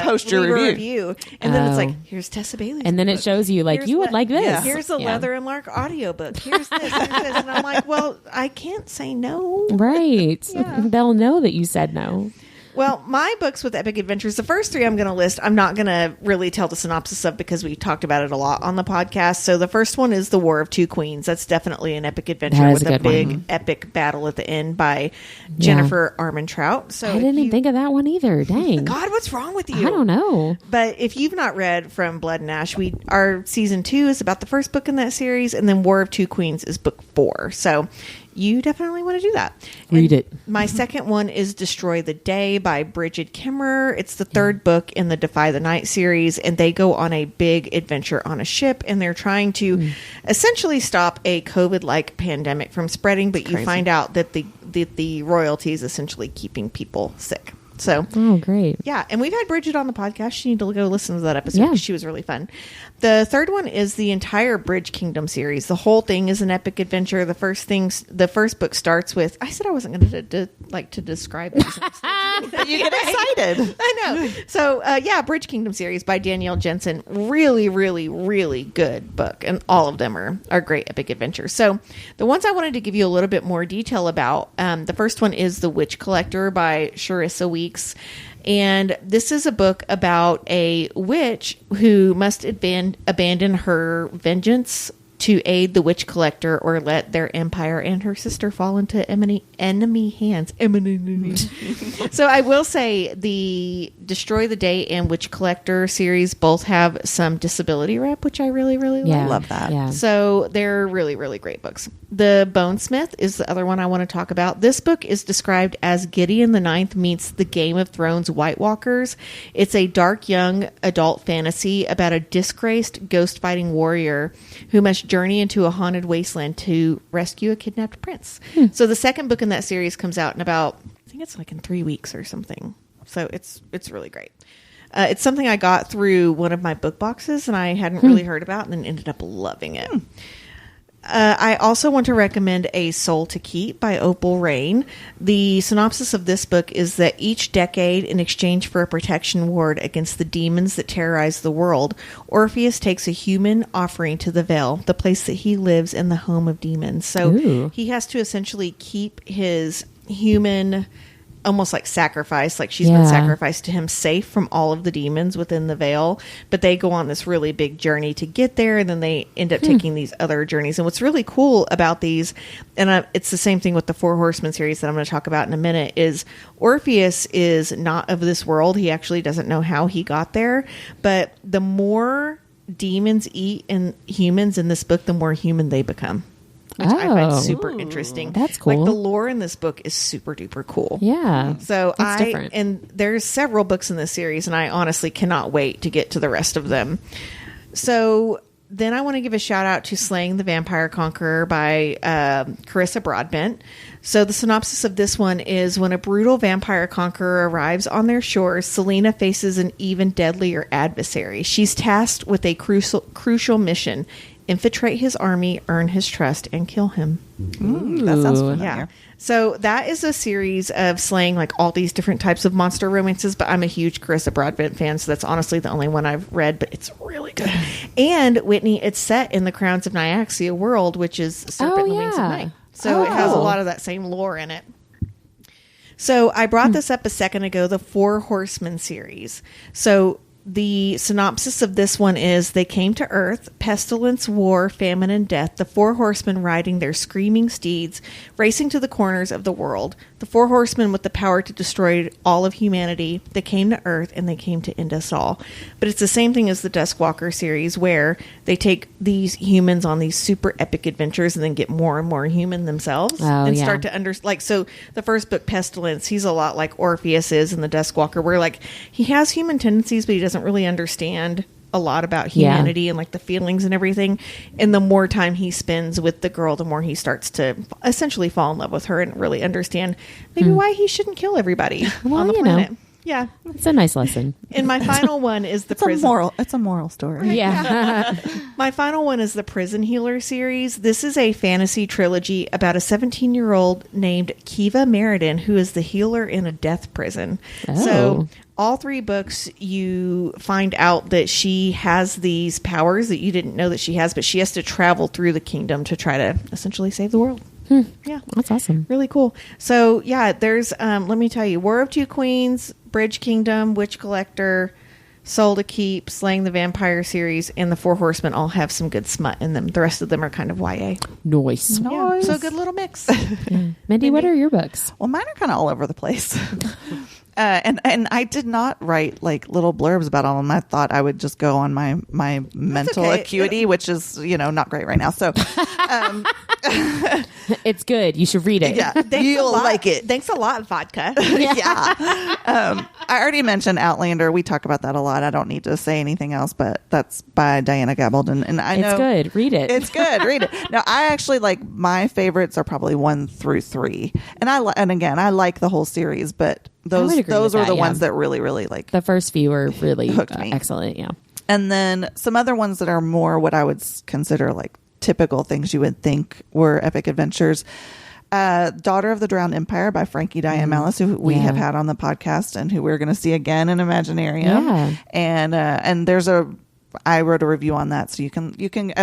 post your leave a review. And then it's like, here's Tessa Bailey's and then book. it shows you like, Here's you would like this. Yeah. Here's the Leather and Lark audiobook. Here's this. Here's this. And I'm like, well, I can't say no. Right. Yeah. They'll know that you said no. Well, my books with epic adventures, the first 3 I'm going to list, I'm not going to really tell the synopsis of because we talked about it a lot on the podcast. So the first one is The War of Two Queens. That's definitely an epic adventure with a big epic battle at the end by Jennifer Armentrout. So I didn't even think of that one either. Dang. God, what's wrong with you? I don't know. But if you've not read From Blood and Ash, our season 2 is about the first book in that series, and then War of Two Queens is book 4. So you definitely want to do that. Read it. My second one is Destroy the Day by Bridget Kimmerer. It's the 3rd book in the Defy the Night series, and they go on a big adventure on a ship, and they're trying to essentially stop a COVID-like pandemic from spreading, but you find out that the royalty is essentially keeping people sick. So, oh, great. Yeah. And we've had Bridget on the podcast. You need to go listen to that episode because she was really fun. The third one is the entire Bridge Kingdom series. The whole thing is an epic adventure. The first book starts with, I said I wasn't going to describe it. You get excited. I know. So, Bridge Kingdom series by Danielle Jensen. Really, really, really good book. And all of them are great epic adventures. So the ones I wanted to give you a little bit more detail about, the first one is The Witch Collector by Charissa Weeks. And this is a book about a witch who must abandon her vengeance to aid the witch collector or let their empire and her sister fall into enemy hands. So I will say the Destroy the Day and Witch Collector series both have some disability rep, which I really, really like. Love that. Yeah. So they're really, really great books. The Bonesmith is the other one I want to talk about. This book is described as Gideon the Ninth meets the Game of Thrones White Walkers. It's a dark young adult fantasy about a disgraced ghost fighting warrior who must journey into a haunted wasteland to rescue a kidnapped prince. So the second book in that series comes out in about, I think it's like in 3 weeks or something. So it's really great. It's something I got through one of my book boxes and I hadn't really heard about and then ended up loving it. I also want to recommend A Soul to Keep by Opal Rain. The synopsis of this book is that each decade, in exchange for a protection ward against the demons that terrorize the world, Orpheus takes a human offering to the Vale, the place that he lives in the home of demons. So he has to essentially keep his human, almost like sacrifice, like she's been sacrificed to him, safe from all of the demons within the Vale. But they go on this really big journey to get there, and then they end up taking these other journeys. And what's really cool about these, and it's the same thing with the Four Horsemen series that I'm going to talk about in a minute, is Orpheus is not of this world. He actually doesn't know how he got there. But the more demons eat in humans in this book, the more human they become. which I find Oh. super interesting. That's cool. Like the lore in this book is super duper cool. Yeah. So That's different. and there's several books in this series, and I honestly cannot wait to get to the rest of them. So then I want to give a shout out to Slaying the Vampire Conqueror by Carissa Broadbent. So the synopsis of this one is: when a brutal vampire conqueror arrives on their shores, Selena faces an even deadlier adversary. She's tasked with a crucial mission: infiltrate his army, earn his trust, and kill him. That sounds familiar. Yeah. So that is a series of slaying like all these different types of monster romances, but I'm a huge Carissa Broadbent fan, so that's honestly the only one I've read, but it's really good. And Whitney, it's set in the Crowns of Nyaxia world, which is Serpent and the Wings of Night. So it has a lot of that same lore in it. So I brought this up a second ago, the Four Horsemen series. So the synopsis of this one is: they came to Earth, pestilence, war, famine, and death, the four horsemen riding their screaming steeds, racing to the corners of the world. The four horsemen with the power to destroy all of humanity. They came to Earth and they came to end us all. But it's the same thing as the Duskwalker series, where they take these humans on these super epic adventures and then get more and more human themselves and start to so the first book, Pestilence, he's a lot like Orpheus is in the Duskwalker, where like he has human tendencies, but he doesn't really understand a lot about humanity and like the feelings and everything. And the more time he spends with the girl, the more he starts to essentially fall in love with her and really understand maybe why he shouldn't kill everybody on the planet. Yeah. It's a nice lesson. And my final one is the prison. It's a moral story. Yeah. My final one is the Prison Healer series. This is a fantasy trilogy about a 17-year-old named Kiva Meriden, who is the healer in a death prison. Oh. So all three books, you find out that she has these powers that you didn't know that she has, but she has to travel through the kingdom to try to essentially save the world. Yeah. That's awesome. Really cool. So yeah, there's, let me tell you, War of Two Queens, Bridge Kingdom, Witch Collector, Soul to Keep, Slaying the Vampire series, and the Four Horsemen all have some good smut in them. The rest of them are kind of YA. Nice. Yeah, so a good little mix. Mindy, what are your books? Well, mine are kind of all over the place. And I did not write like little blurbs about all of them. I thought I would just go on my mental acuity, which is, not great right now. So It's good. You should read it. yeah, you'll like it. Thanks a lot, Vodka. Yeah. I already mentioned Outlander. We talk about that a lot. I don't need to say anything else, but that's by Diana Gabaldon. And I know It's good. Read it. it's good. Read it. Now, I actually my favorites are probably 1 through 3. And again, I like the whole series, but those agree with are that, the yeah. ones that really, really like The first few are really Hooked me. excellent. Yeah. And then some other ones that are more what I would consider like typical things you would think were epic adventures. Daughter of the Drowned Empire by Frankie Diane Malice, who we have had on the podcast and who we're going to see again in Imaginarium. Yeah. And there's I wrote a review on that, so you can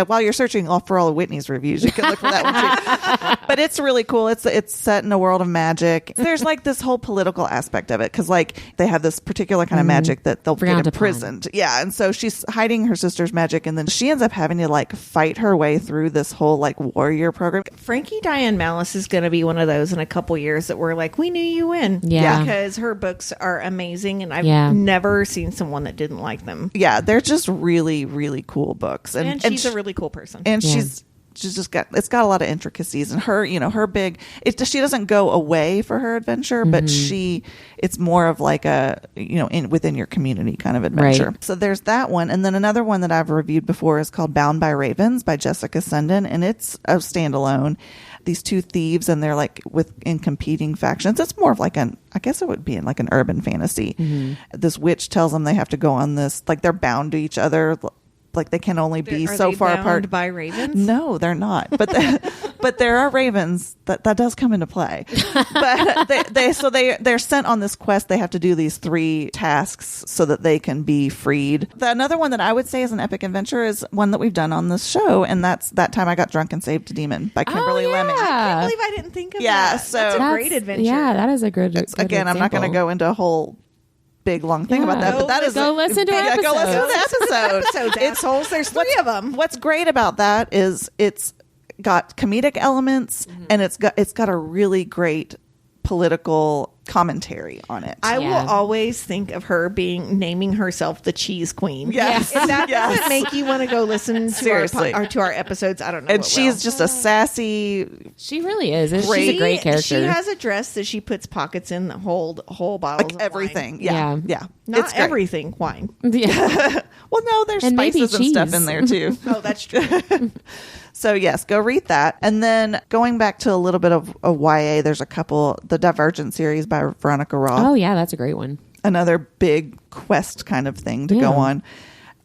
while you're searching for all of Whitney's reviews, you can look for that one too. But it's really cool. It's set in a world of magic. There's like this whole political aspect of it, because like they have this particular kind of magic that they'll Frowned get upon. imprisoned. Yeah, and so she's hiding her sister's magic, and then she ends up having to like fight her way through this whole like warrior program. Frankie Diane Malice is going to be one of those in a couple years that we're like, we knew you win. Yeah. Because her books are amazing, and I've Yeah. never seen someone that didn't like them. Yeah, they're just really, really cool books, And she's a really cool person. and she's just got a lot of intricacies, and her her big she doesn't go away for her adventure, but it's more of like a within your community kind of adventure. Right. So there's that one, and then another one that I've reviewed before is called Bound by Ravens by Jessica Sundin, and it's a standalone. These two thieves, and they're like in competing factions. It's more of like I guess it would be in like an urban fantasy. This witch tells them they have to go on this, like they're bound to each other. Like they can only be Are so they far bound apart. by ravens? No, they're not. But but there are ravens that does come into play. But they're sent on this quest. They have to do these 3 tasks so that they can be freed. Another one that I would say is an epic adventure is one that we've done on this show, and that's That Time I Got Drunk and Saved a Demon by Kimberly Lemming. I can't believe I didn't think of Yeah, that. so That's a That's- great adventure. Yeah, that is a good Again, I'm not going to go into a whole big long thing about that, but that is Go listen to our yeah, go listen to the episode. episodes, assholes. There's 3 of them. What's great about that is it's got comedic elements, and it's got a really great political commentary on it. I Yeah. will always think of her naming herself the Cheese Queen. Yes. If that Yes. doesn't make you want to go listen to Seriously. to our episodes, I don't know. And what she's will. just a sassy. She really is. She's a great character. She has a dress that she puts pockets in that hold whole bottles of Everything. wine. Yeah. Yeah. Yeah. Not It's great. everything wine. Yeah. Well, no, there's And maybe spices and stuff cheese. in there too. Oh, that's true. So yes, go read that. And then going back to a little bit of YA, there's a couple, the Divergent series by Veronica Roth. Oh, yeah, that's a great one. Another big quest kind of thing to go on.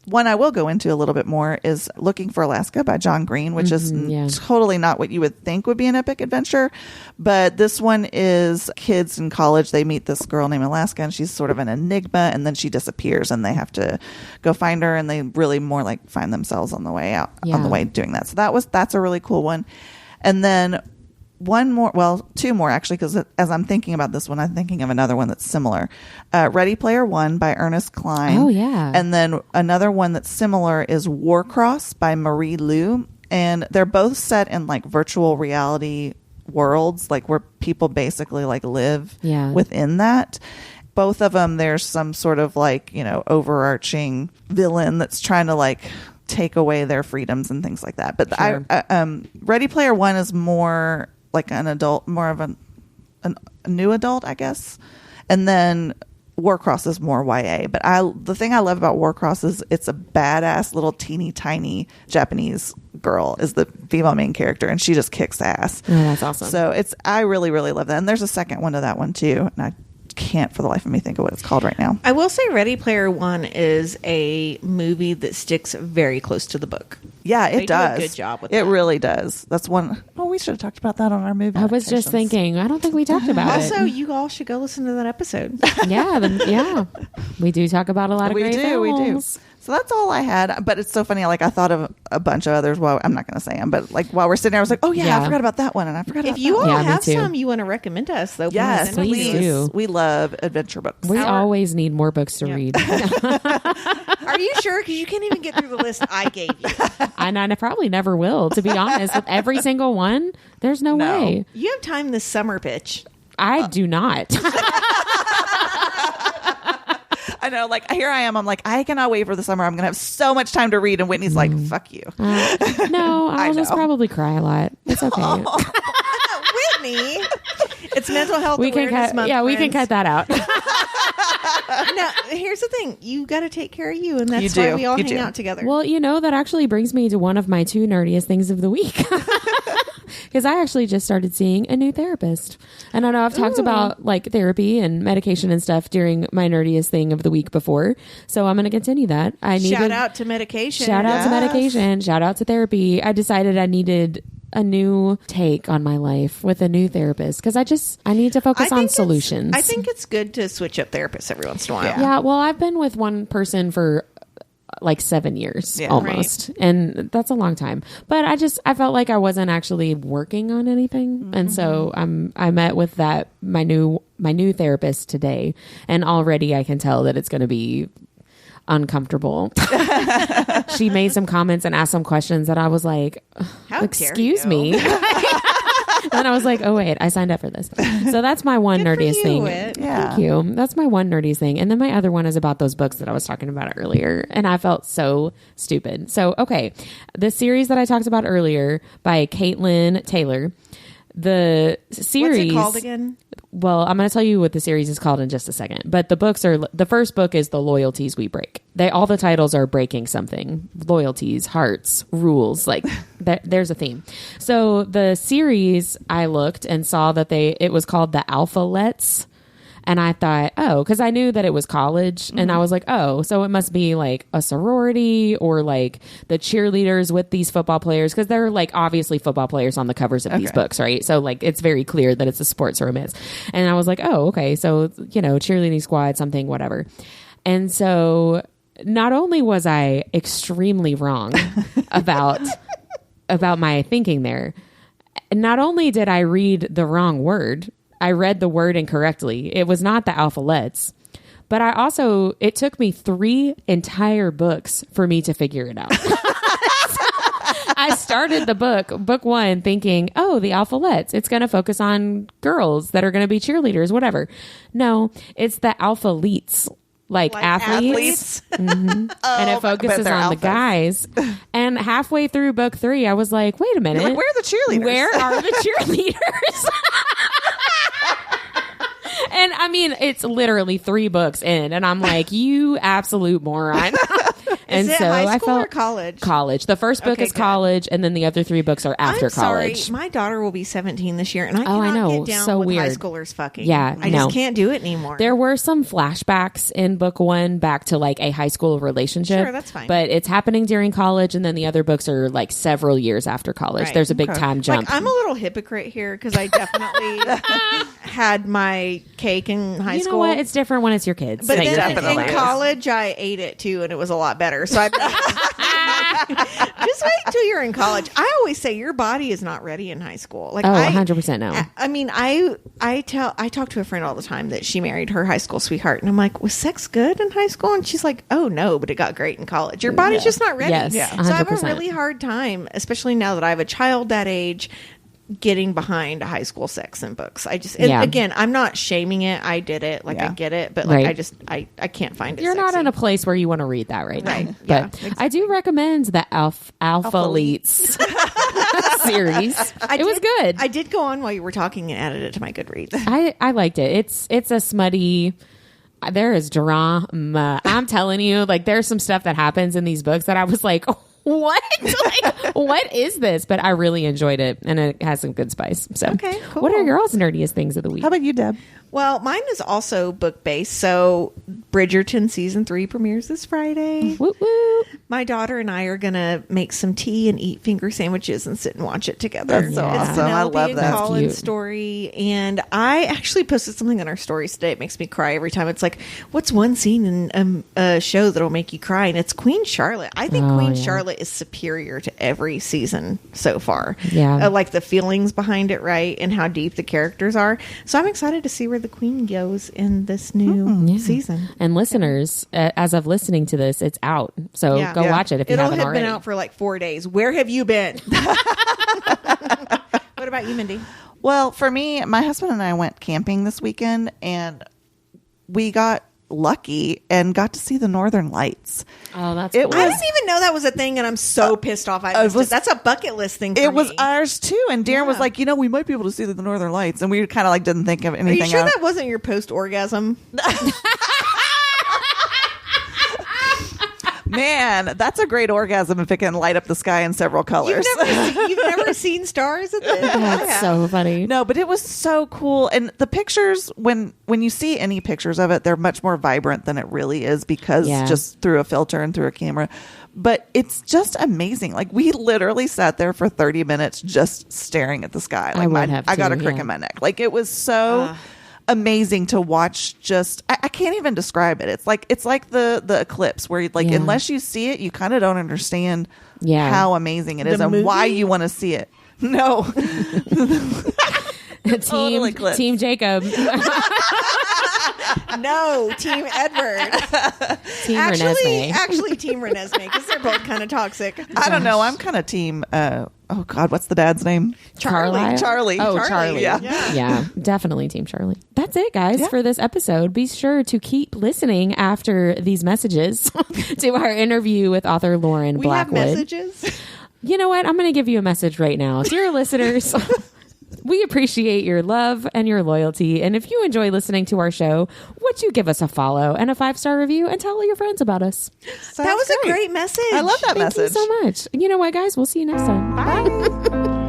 One I will go into a little bit more is Looking for Alaska by John Green, which is totally not what you would think would be an epic adventure. But this one is kids in college. They meet this girl named Alaska, and she's sort of an enigma, and then she disappears, and they have to go find her, and they really more like find themselves on the way out, on the way doing that. So that's a really cool one. And then two more actually, because as I'm thinking about this one, I'm thinking of another one that's similar. Ready Player One by Ernest Cline. Oh, yeah. And then another one that's similar is Warcross by Marie Lu. And they're both set in like virtual reality worlds, like where people basically like live within that. Both of them, there's some sort of like, overarching villain that's trying to like take away their freedoms and things like that. But Ready Player One is more like an adult, more of a new adult, I guess. And then Warcross is more YA. But the thing I love about Warcross is it's a badass little teeny tiny Japanese girl is the female main character, and she just kicks ass. Oh, that's awesome. So I really, really love that. And there's a second one to that one too. And I can't for the life of me think of what it's called right now. I will say Ready Player One is a movie that sticks very close to the book. Yeah, it They do a does. good job with it that. really does. That's one. Oh, we should have talked about that on our movie. I was just adaptations. thinking, I don't think we talked about Also, it. you all should go listen to that episode. Yeah. We do talk about a lot of we great do. films. So that's all I had. But it's so funny. Like I thought of a bunch of others. Well, I'm not going to say them. But like while we're sitting there, I was like, oh yeah, I forgot about that one, and I forgot If about you that all one. Yeah, me have too. some you want to recommend to us, though, Yes, send them please to us. do. We love adventure books. We always need more books to read. Are you sure? Because you can't even get through the list I gave you. And I probably never will, to be honest. With every single one, there's no way. You have time this summer, bitch. I do not. I know. Like here I am. I'm like, I cannot wait for the summer. I'm going to have so much time to read. And Whitney's like, fuck you. No, I'll just probably cry a lot. It's okay. Whitney, it's Mental Health We can Awareness cut. Month. Yeah, we can cut that out. Now, here's the thing: you got to take care of you, and that's You do. why we all You hang do. out together. Well, that actually brings me to one of my two nerdiest things of the week. Because I actually just started seeing a new therapist. And I know I've talked about like therapy and medication and stuff during my nerdiest thing of the week before. So I'm going to continue that. Shout out to medication. Shout out to Yes. medication. Shout out to therapy. I decided I needed a new take on my life with a new therapist because I need to focus on solutions. I think it's good to switch up therapists every once in a while. Yeah, well, I've been with one person for like 7 years almost, and that's a long time. But I felt like I wasn't actually working on anything, and so I met with my new therapist today, and already I can tell that it's going to be uncomfortable. She made some comments and asked some questions that I was like, How excuse dare you. me. And I was like, oh wait, I signed up for this. So that's my one Good for nerdiest you, thing. Whit. Yeah. Thank you. That's my one nerdiest thing. And then my other one is about those books that I was talking about earlier. And I felt so stupid. So, okay. The series that I talked about earlier by Caitlin Taylor, the series. What's it called again? Well, I'm going to tell you what the series is called in just a second. But the first book is The Loyalties We Break. All the titles are breaking something. Loyalties, hearts, rules. Like there's a theme. So the series, I looked and saw that it was called The Alpha-Lets. And I thought, because I knew that it was college. And I was like, so it must be like a sorority or like the cheerleaders with these football players. Because they're like obviously football players on the covers of these books, right? So like it's very clear that it's a sports romance. And I was like, okay. So, cheerleading squad, something, whatever. And so not only was I extremely wrong about my thinking there, not only did I read the wrong word, I read the word incorrectly. It was not the Alpha-Lets. But it took me 3 entire books for me to figure it out. I started the book one, thinking, oh, the Alpha-lettes. It's going to focus on girls that are going to be cheerleaders, whatever. No, it's the Alpha-leets. Like athletes. And it focuses on the guys. And halfway through book 3, I was like, wait a minute. Like, where are the cheerleaders? Where are the cheerleaders? And I mean, it's literally 3 books in, and I'm like, you absolute moron. And Is it so high I school felt or college? College. The first book Okay, is good. college, and then the other 3 books are after I'm sorry. college. My daughter will be 17 this year, and I Oh, I cannot know. get down So with high weird. schoolers fucking. Yeah, I no. just can't do it anymore. There were some flashbacks in book 1 back to like a high school relationship. Sure, that's fine. But it's happening during college, and then the other books are like several years after college. Right. There's a big time jump. Like, I'm a little hypocrite here because I definitely had my cake in high you school. know what? It's different when it's your kids. But Like, then definitely in is. college, I ate it too, and it was a lot better. So just wait till you're in college. I always say your body is not ready in high school. Like, oh, 100% no. I mean, I talk to a friend all the time that she married her high school sweetheart, and I'm like, was sex good in high school? And she's like, oh no, but it got great in college. Your body's just not ready. Yes, So I have a 100%. really hard time, especially now that I have a child that age, getting behind high school sex and books. I just, and Yeah. again, I'm not shaming it. I did it. Like, I Yeah. get it, but like, Right. I can't find it. You're not sexy. in a place where you want to read that right now. Right. But Yeah, I do recommend the Alpha Leets series. It was good. I did go on while you were talking and added it to my Goodreads. I liked it. It's a smutty. There is drama. I'm telling you, like there's some stuff that happens in these books that I was like, what? Like, what is this? But I really enjoyed it, and it has some good spice. So, Okay, cool. What are your all's nerdiest things of the week? How about you, Deb? Well, mine is also book based. So Bridgerton season 3 premieres this Friday. Woot woot. My daughter and I are gonna make some tea and eat finger sandwiches and sit and watch it together. That's so It's awesome. I Penelope love and that. Colin's Cute. story, and I actually posted something on our stories today. It makes me cry every time. It's like, what's one scene in a show that'll make you cry? And it's Queen Charlotte. I think Oh, Queen yeah. Charlotte is superior to every season so far. Yeah. Like the feelings behind it, right, and how deep the characters are. So I'm excited to see where the Queen goes in this new season. And listeners, as of listening to this, it's out. So Yeah. go Yeah. watch it if you It'll haven't have already. been out for like 4 days. Where have you been? What about you, Mindy? Well, for me, my husband and I went camping this weekend, and we got lucky and got to see the Northern Lights. Oh, that's It cool. was- I didn't even know that was a thing, and I'm so pissed off. I missed it. That's a bucket list thing for It was me. ours too, and Darren was Yeah. like, we might be able to see the Northern Lights, and we kind of like didn't think of Are anything you sure else. that wasn't your post-orgasm? Man, that's a great orgasm if it can light up the sky in several colors. You've never seen stars at this? That's so funny. No, but it was so cool, and the pictures when you see any pictures of it, they're much more vibrant than it really is because Yeah. just through a filter and through a camera. But it's just amazing. Like we literally sat there for 30 minutes just staring at the sky. Like would have I got too, a crick yeah. in my neck. Like it was so amazing to watch. Just I can't even describe it. It's like the eclipse where like Yeah. unless you see it, you kind of don't understand Yeah. how amazing it is The and why movie? you want to see it. No. team eclipse. Team Jacob. No, Team Edward. Team Renesmee. Actually, Team Renesmee, because they're both kind of toxic. I don't know. I'm kind of team. Oh God, what's the dad's name? Carlisle? Charlie. Oh, Charlie, Charlie. yeah. Yeah, definitely Team Charlie. That's it, guys, Yeah. for this episode. Be sure to keep listening after these messages to our interview with author Lauren We have Blackwood. messages. You know what? I'm going to give you a message right now. Dear listeners, we appreciate your love and your loyalty. And if you enjoy listening to our show, would you give us a follow and a 5-star review and tell your friends about us? That was a great message. I love that Thank message. you so much. You know what, guys? We'll see you next time. Bye.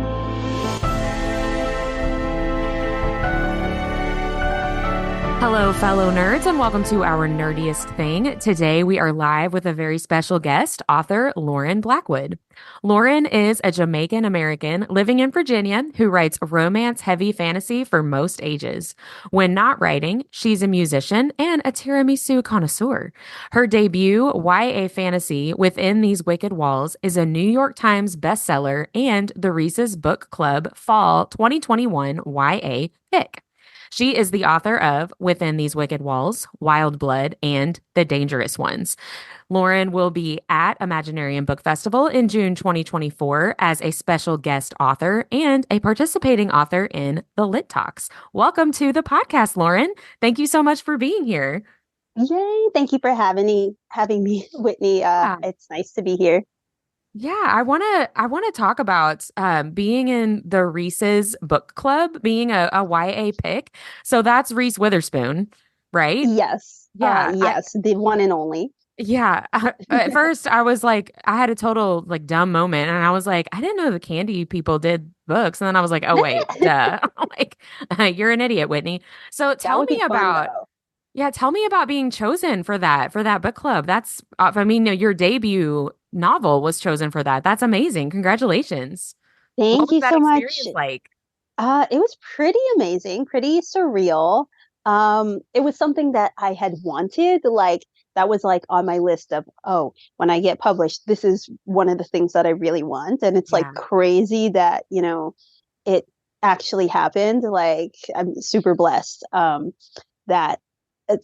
Hello, fellow nerds, and welcome to Our Nerdiest Thing. Today, we are live with a very special guest, author Lauren Blackwood. Lauren is a Jamaican-American living in Virginia who writes romance-heavy fantasy for most ages. When not writing, she's a musician and a tiramisu connoisseur. Her debut, YA fantasy, Within These Wicked Walls, is a New York Times bestseller and the Reese's Book Club Fall 2021 YA pick. She is the author of Within These Wicked Walls, Wild Blood, and The Dangerous Ones. Lauren will be at Imaginarium Book Festival in June 2024 as a special guest author and a participating author in the Lit Talks. Welcome to the podcast, Lauren. Thank you so much for being here. Yay. Thank you for having me, Whitney. It's nice to be here. Yeah, I want to talk about being in the Reese's book club, being a YA pick. So that's Reese Witherspoon, right? Yes. Yeah. Yes. The one and only. Yeah. At first, I was like, I had a total like dumb moment, and I was like, I didn't know the Candy people did books, and then I was like, oh wait, duh. Like, you're an idiot, Whitney. So tell me about. Yeah, tell me about being chosen for that book club. That's, I mean, your debut novel was chosen for that. That's amazing. Congratulations. What Thank was you that so much. experience like? It was pretty amazing, pretty surreal. It was something that I had wanted, like that was like on my list of, oh, when I get published, this is one of the things that I really want. And it's like crazy that, it actually happened. Like I'm super blessed that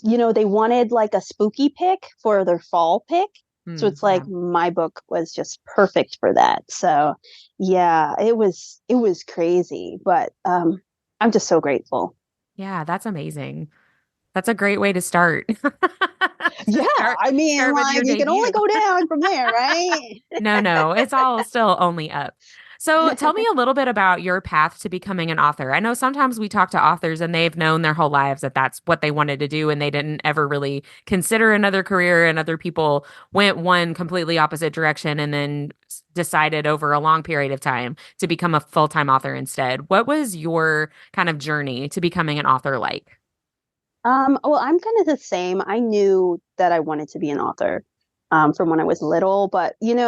they wanted like a spooky pick for their fall pick. So it's like my book was just perfect for that. So yeah, it was crazy, but I'm just so grateful. Yeah, that's amazing. That's a great way to start. Yeah, I mean, like you can only go down from there, right? No, it's all still only up. So tell me a little bit about your path to becoming an author. I know sometimes we talk to authors and they've known their whole lives that that's what they wanted to do and they didn't ever really consider another career, and other people went one completely opposite direction and then decided over a long period of time to become a full-time author instead. What was your kind of journey to becoming an author like? Well, I'm kind of the same. I knew that I wanted to be an author from when I was little, but when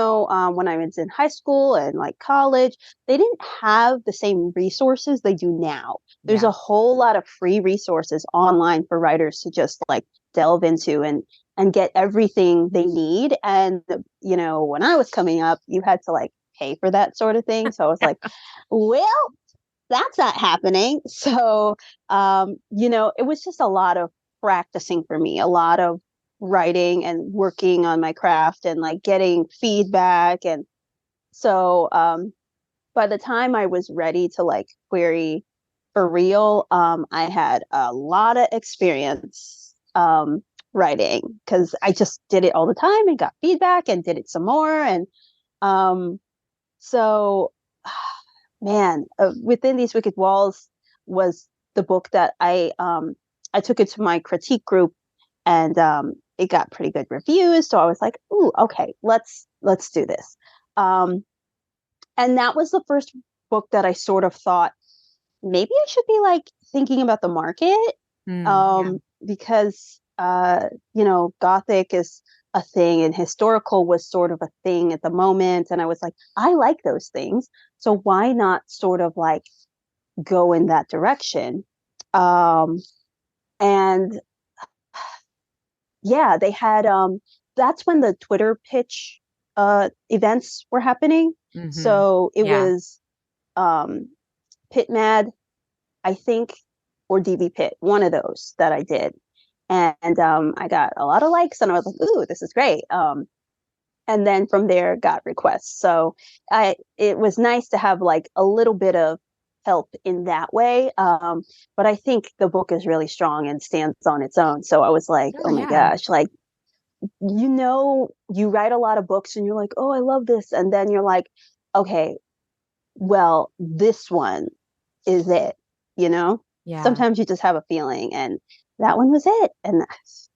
I was in high school and like college, they didn't have the same resources they do now. There's a whole lot of free resources online for writers to just like delve into and get everything they need. And when I was coming up, you had to like pay for that sort of thing. So I was like, well, that's not happening. So, it was just a lot of practicing for me, a lot of writing and working on my craft and like getting feedback. And so, by the time I was ready to like query for real, I had a lot of experience, writing because I just did it all the time and got feedback and did it some more. And, so man, Within These Wicked Walls was the book that I took it to my critique group, and it got pretty good reviews. So I was like, "Ooh, okay, let's do this." And that was the first book that I sort of thought maybe I should be like thinking about the market, because Gothic is a thing and historical was sort of a thing at the moment, and I was like, I like those things. So why not sort of like go in that direction? And yeah, they had that's when the Twitter pitch events were happening. So it was Pit Mad, I think, or DB Pit, one of those that I did. And I got a lot of likes and I was like, ooh, this is great. And then from there got requests. So it was nice to have like a little bit of help in that way. But I think the book is really strong and stands on its own. So I was like, oh my gosh, like, you write a lot of books and you're like, oh, I love this. And then you're like, okay, well, this one is it, Yeah. Sometimes you just have a feeling, and that one was it. And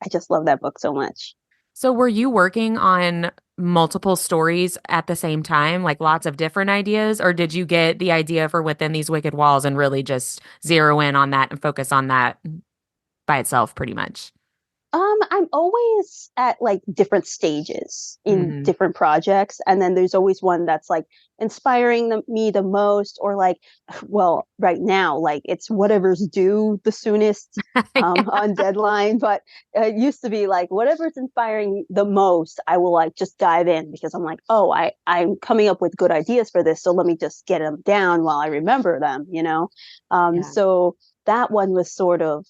I just love that book so much. So were you working on multiple stories at the same time, like lots of different ideas, or did you get the idea for Within These Wicked Walls and really just zero in on that and focus on that by itself pretty much? I'm always at like different stages in different projects. And then there's always one that's like inspiring me the most, or like, well, right now, like it's whatever's due the soonest on deadline. But it used to be like whatever's inspiring the most, I will like just dive in because I'm like, oh, I'm coming up with good ideas for this. So let me just get them down while I remember them, So that one was sort of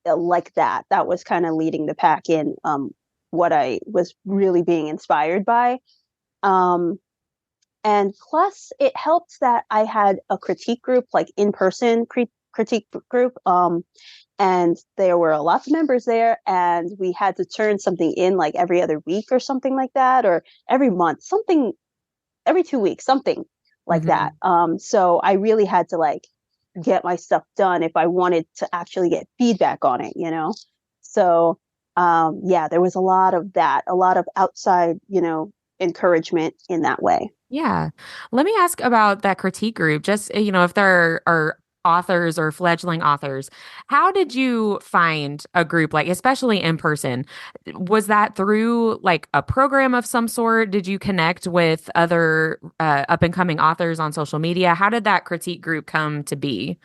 like that. That was kind of leading the pack in what I was really being inspired by. Um, and plus, it helped that I had a critique group, like in person critique group. And there were lots of members there, and we had to turn something in like every other week or something like that, or every month, something every 2 weeks, something like that. So I really had to like get my stuff done if I wanted to actually get feedback on it, you know? So, yeah, there was a lot of that, a lot of outside, encouragement in that way. Yeah. Let me ask about that critique group. Just, if there are authors or fledgling authors, how did you find a group, like, especially in person? Was that through like a program of some sort? Did you connect with other up and coming authors on social media? How did that critique group come to be?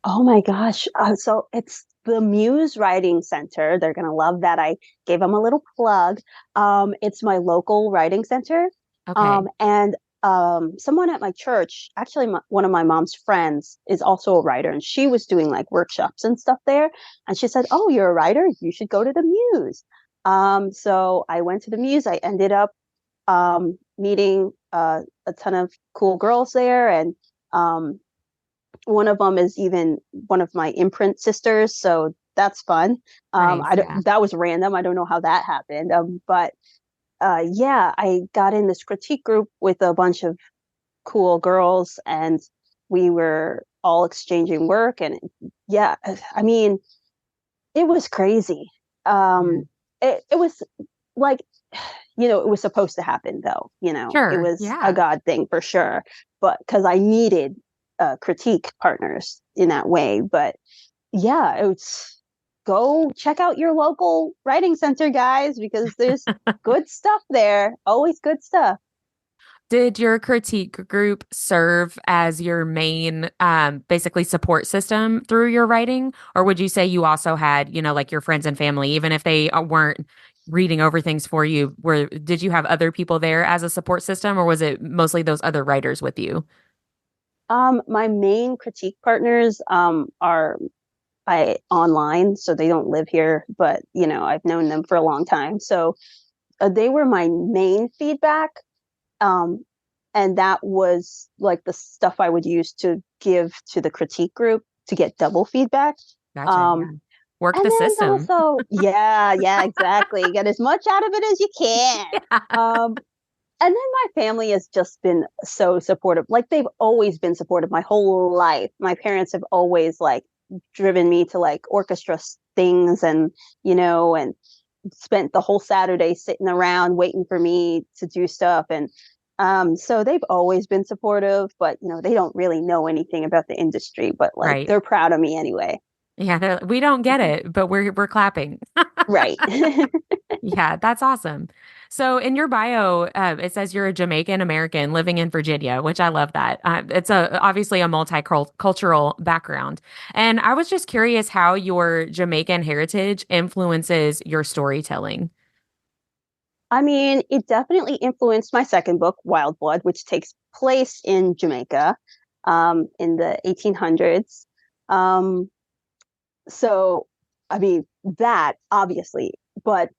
Oh my gosh. So it's the Muse Writing Center. They're going to love that. I gave them a little plug. It's my local writing center. Okay. And someone at my church, actually, one of my mom's friends, is also a writer, and she was doing like workshops and stuff there. And she said, "Oh, you're a writer? You should go to the Muse." So I went to the Muse. I ended up meeting a ton of cool girls there, and um, one of them is even one of my imprint sisters, so that's fun. Nice. I Yeah. don't, that was random. I don't know how that happened, but yeah, I got in this critique group with a bunch of cool girls, and we were all exchanging work. And yeah, I mean, it was crazy. Yeah. It was like, it was supposed to happen, though. It Sure. was a Yeah. God thing for sure, but because I needed critique partners in that way. But yeah, it's go check out your local writing center, guys, because there's good stuff there. Always good stuff. Did your critique group serve as your main, basically support system through your writing? Or would you say you also had, like your friends and family, even if they weren't reading over things for you, did you have other people there as a support system, or was it mostly those other writers with you? My main critique partners are I online, so they don't live here, but I've known them for a long time. So they were my main feedback. Um, and that was like the stuff I would use to give to the critique group to get double feedback. Gotcha. Yeah. Um, Work and the then system. also, yeah, exactly. Get as much out of it as you can. Um, and then my family has just been so supportive. Like they've always been supportive my whole life. My parents have always like driven me to like orchestra things, and spent the whole Saturday sitting around waiting for me to do stuff. And so they've always been supportive, but they don't really know anything about the industry, but like Right. they're proud of me anyway. Yeah, we don't get it, but we're clapping. Right. Yeah, that's awesome. So in your bio, it says you're a Jamaican American living in Virginia, which I love that. It's obviously a multicultural background. And I was just curious how your Jamaican heritage influences your storytelling. I mean, it definitely influenced my second book, Wild Blood, which takes place in Jamaica in the 1800s. Um, so, I mean, that obviously, but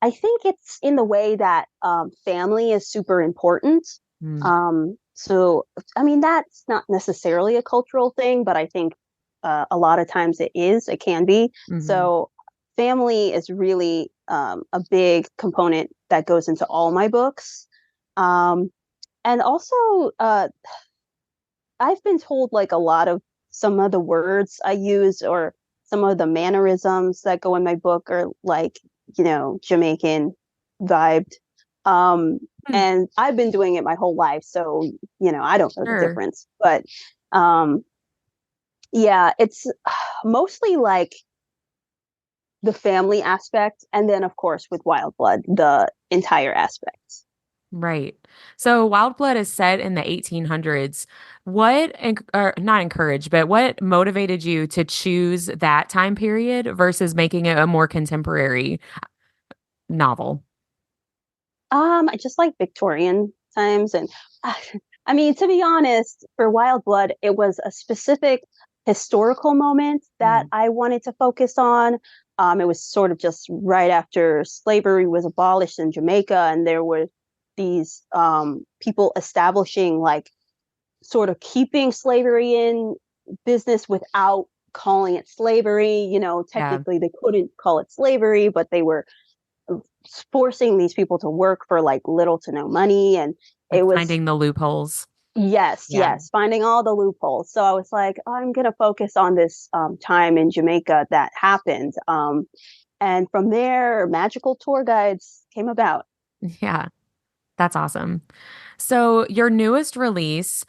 I think it's in the way that family is super important. Mm, So, I mean, that's not necessarily a cultural thing, but I think a lot of times it can be. mhm. So, family is really a big component that goes into all my books. Um, and also, I've been told like a lot of some of the words I use or some of the mannerisms that go in my book are like, Jamaican vibed. Um, Hmm, and I've been doing it my whole life, so I don't know the sure. difference. But um, yeah, it's mostly like the family aspect, and then of course with Wild Blood, the entire aspect. Right. So Wild Blood is set in the 1800s. Or not encouraged, but what motivated you to choose that time period versus making it a more contemporary novel? I just like Victorian times, and I mean, to be honest, for Wild Blood, it was a specific historical moment that I wanted to focus on. It was sort of just right after slavery was abolished in Jamaica, and there were these people establishing, like, sort of keeping slavery in business without calling it slavery. You know, technically they couldn't call it slavery, but they were forcing these people to work for like little to no money. And Like it was finding the loopholes. yes, finding all the loopholes. So I was like, oh, I'm going to focus on this time in Jamaica that happened. And from there, magical tour guides came about. Yeah. That's awesome. So your newest release,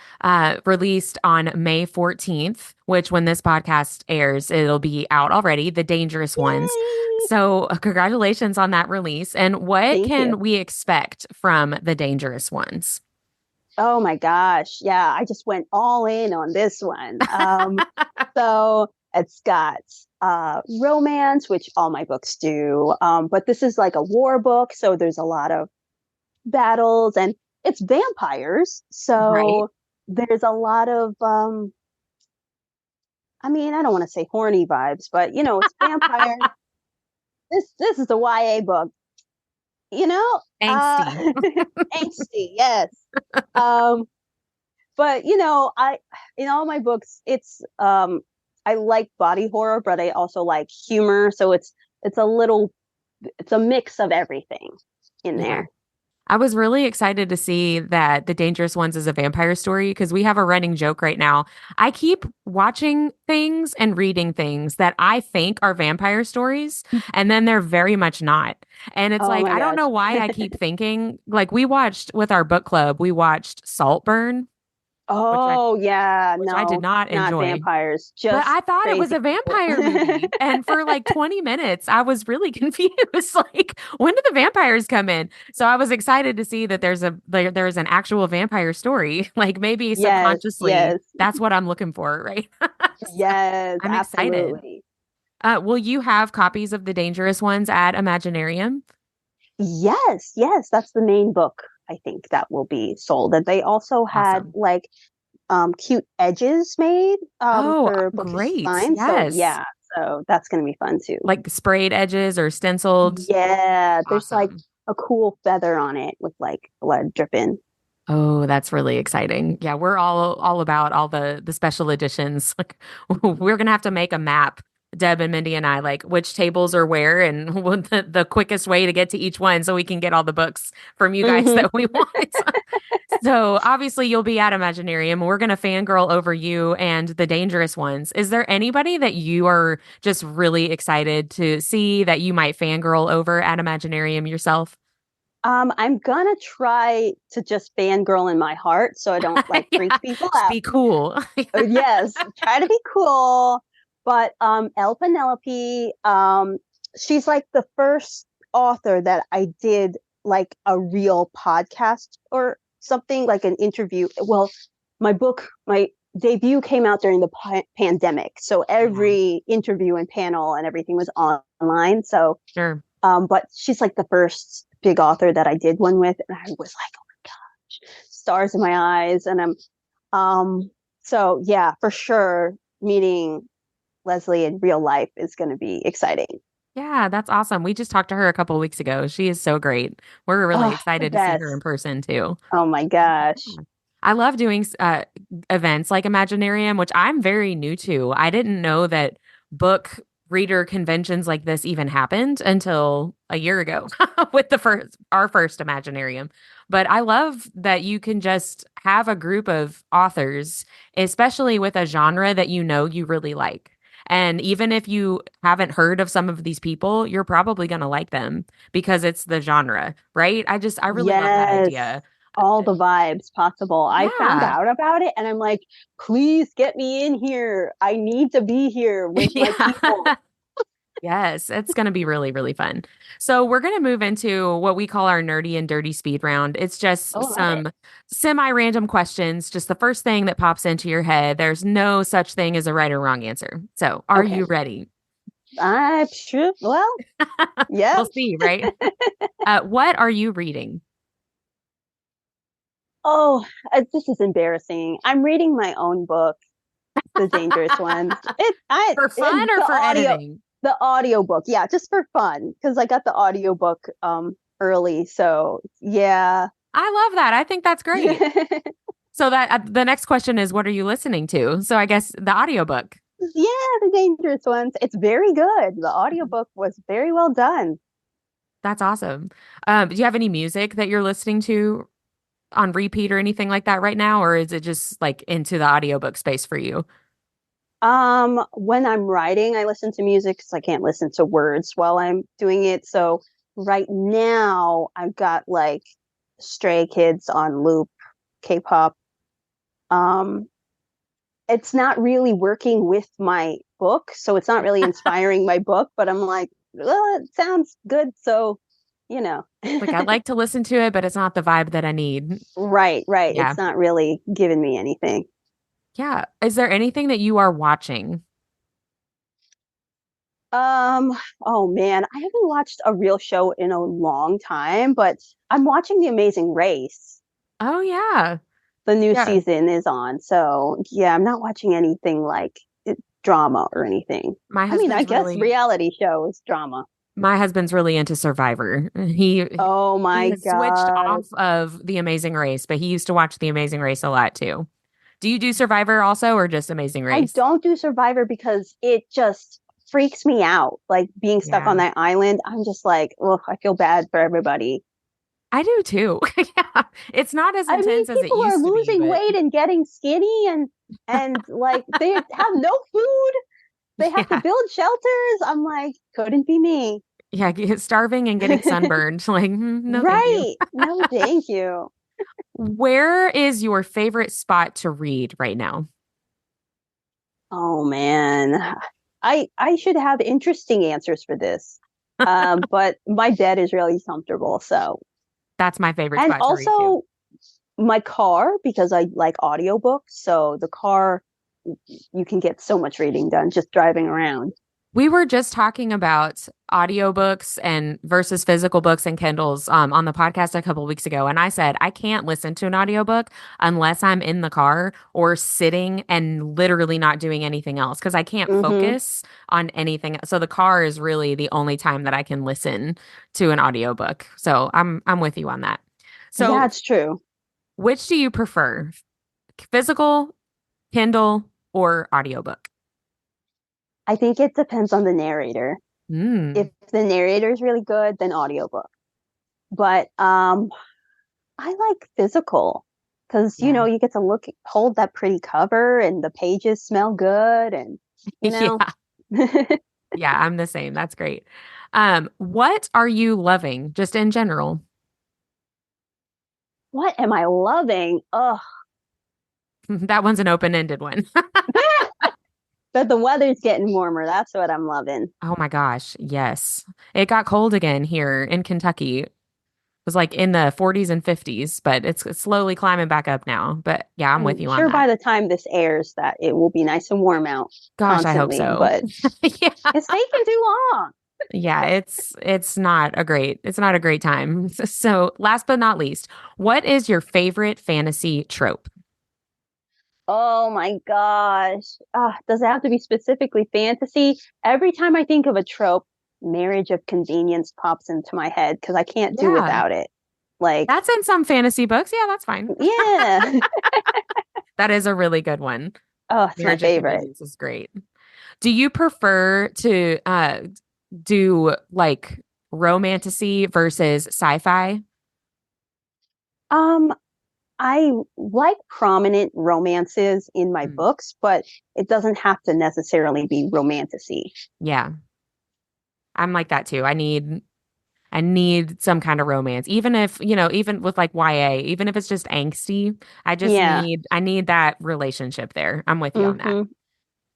released on May 14th, which when this podcast airs, it'll be out already, The Dangerous Ones. Yay! So congratulations on that release. And what Thank can you. we expect from The Dangerous Ones? Oh my gosh. Yeah, I just went all in on this one. So it's got romance, which all my books do. But this is like a war book. So there's a lot of battles, and it's vampires. So there's a lot of, I mean, I don't want to say horny vibes, but you know, it's vampires. This is a YA book, you know, Angsty. angsty, yes. But you know, in all my books, it's I like body horror, but I also like humor. So it's a mix of everything in there. I was really excited to see that The Dangerous Ones is a vampire story because we have a running joke right now. I keep watching things and reading things that I think are vampire stories, and then they're very much not. And it's Oh like, my I don't gosh. know why I keep thinking, like we watched with our book club, we watched Saltburn, Oh yeah, which I did no, not not enjoy. vampires, But just I thought it was crazy a vampire people. movie. And for like 20 minutes, I was really confused. Like, when did the vampires come in? So I was excited to see that there's an actual vampire story. Like maybe Yes, subconsciously, yes, that's what I'm looking for, right? So yes, I'm excited. absolutely. Will you have copies of The Dangerous Ones at Imaginarium? Yes, yes, that's the main book. I think that will be sold. And they also had Awesome. like cute edges made Oh, for book great. design. So Yes. yeah, so that's gonna be fun too. Like sprayed edges or stenciled. Yeah, there's like Awesome. a cool feather on it with like blood dripping. Oh, that's really exciting. Yeah, we're all about all the special editions. Like we're gonna have to make a map, Deb and Mindy and I, like which tables are where and what the quickest way to get to each one so we can get all the books from you guys Hmm. that we want. So obviously you'll be at Imaginarium. We're gonna fangirl over you and The Dangerous Ones. Is there anybody that you are just really excited to see that you might fangirl over at Imaginarium yourself? I'm gonna try to just fangirl in my heart so I don't like Yeah, freak people just out. be cool. Yes, try to be cool. But El Penelope, she's like the first author that I did like a real podcast or something, like an interview. Well, my debut came out during the pandemic, so Yeah, every interview and panel and everything was online. So, sure. but she's like the first big author that I did one with, and I was like, oh my gosh, stars in my eyes. And so yeah, for sure, meeting Leslie in real life is going to be exciting. Yeah, that's awesome. We just talked to her a couple weeks ago. She is so great. We're really Oh, the excited to see her in best. person too. Oh my gosh. I love doing events like Imaginarium, which I'm very new to. I didn't know that book reader conventions like this even happened until a year ago with our first Imaginarium. But I love that you can just have a group of authors, especially with a genre that you know you really like. And even if you haven't heard of some of these people, you're probably going to like them because it's the genre, right? I really love that Yes. idea. All the vibes possible. I found Yeah. out about it and I'm like, please get me in here. I need to be here with my Yeah. people. Yes, it's going to be really, really fun. So, we're going to move into what we call our nerdy and dirty speed round. It's just Oh, love it. some semi random questions, just the first thing that pops into your head. There's no such thing as a right or wrong answer. So, are Okay. you ready? I'm sure. Well, yeah. We'll see, right? What are you reading? Oh, this is embarrassing. I'm reading my own book. The dangerous ones. For fun or The for editing? the audiobook. Yeah, just for fun because I got the audiobook early. So, yeah. I love that. I think that's great. So that the next question is, what are you listening to? So I guess the audiobook. Yeah, the dangerous ones. It's very good. The audiobook was very well done. That's awesome. Do you have any music that you're listening to on repeat or anything like that right now, or is it just like into the audiobook space for you? When I'm writing, I listen to music because I can't listen to words while I'm doing it. So right now, I've got like Stray Kids on loop, K-pop. Um, it's not really working with my book, so it's not really inspiring my book, but I'm like, well, it sounds good, so you know. Like I like to listen to it, but it's not the vibe that I need. Right, right. Yeah. It's not really giving me anything. Yeah. Is there anything that you are watching? Oh man, I haven't watched a real show in a long time, but I'm watching The Amazing Race. Oh yeah. The new Yeah. season is on, so yeah, I'm not watching anything like drama or anything. My I mean, I husband's guess really reality shows drama. my husband's really into Survivor. Oh He my has switched God. off of The Amazing Race, but he used to watch The Amazing Race a lot too. Do you do Survivor also or just Amazing I Race? don't do Survivor because it just freaks me out. Like being stuck Yeah. on that island, I'm just like, oh, I feel bad for everybody. I do too. Yeah. It's not as I mean, intense as it people are used to be, losing but weight and getting skinny and like they have no food. They have to yeah. build shelters. I'm like, couldn't be me. Yeah, starving and getting sunburned. Like, no, thank you. Right. No, thank you. Where is your favorite spot to read right now? Oh man. I should have interesting answers for this. But my bed is really comfortable. So, That's my favorite and spot to read too. also my car because I like audiobooks. So the car, you can get so much reading done just driving around. We were just talking about audiobooks and versus physical books and Kindles on the podcast a couple weeks ago. And I said, I can't listen to an audiobook unless I'm in the car or sitting and literally not doing anything else because I can't Mm-hmm. focus on anything. So the car is really the only time that I can listen to an audiobook. So I'm with you on that. Yeah, So it's true. which do you prefer? Physical, Kindle, or audiobook? I think it depends on the narrator. If Mm, the narrator is really good, then audiobook. But I like physical because yeah. you get to hold that pretty cover, and the pages smell good, and you know. Yeah. Yeah, I'm the same. That's great. What are you loving just in general? What am I loving? Oh, That one's an open-ended one. that the weather's getting warmer. That's what I'm loving. Oh my gosh, yes. It got cold again here in Kentucky. It was like in the 40s and 50s, but it's slowly climbing back up now. But yeah, I'm with I'm you on sure that. by the time this airs, that it will be nice and warm out Gosh, I hope constantly, so. but Yeah. it's taking too long. Yeah, it's not a great time. So, last but not least, what is your favorite fantasy trope? Oh my gosh. Does it have to be specifically fantasy? Every time I think of a trope, marriage of convenience pops into my head because I can't do Yeah, without it. Like, that's in some fantasy books. Yeah, that's fine. yeah. That is a really good one. Oh, it's my Marriage of favorite. Convenience is great. Do you prefer to do like romantasy versus sci-fi? Um, I like prominent romances in my Mm, books, but it doesn't have to necessarily be romantasy. yeah, I'm like that too. I need some kind of romance. Even if, even with like YA, even if it's just angsty, Yeah. I need that relationship there. I'm with you on that. Hmm.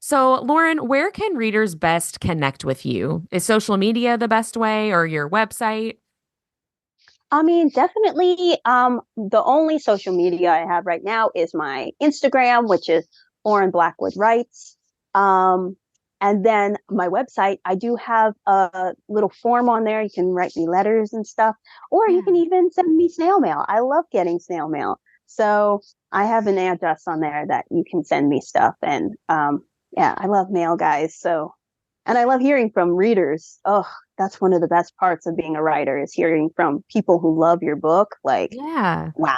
So, Lauren, where can readers best connect with you? Is social media the best way or your website? I mean, definitely. The only social media I have right now is my Instagram, which is Lauren Blackwood Writes. Um, and then my website, I do have a little form on there. You can write me letters and stuff, or you Yeah. can even send me snail mail. I love getting snail mail. So I have an address on there that you can send me stuff. And yeah, I love mail, guys. So, and I love hearing from readers. Oh, that's one of the best parts of being a writer is hearing from people who love your book. Like, Yeah. wow.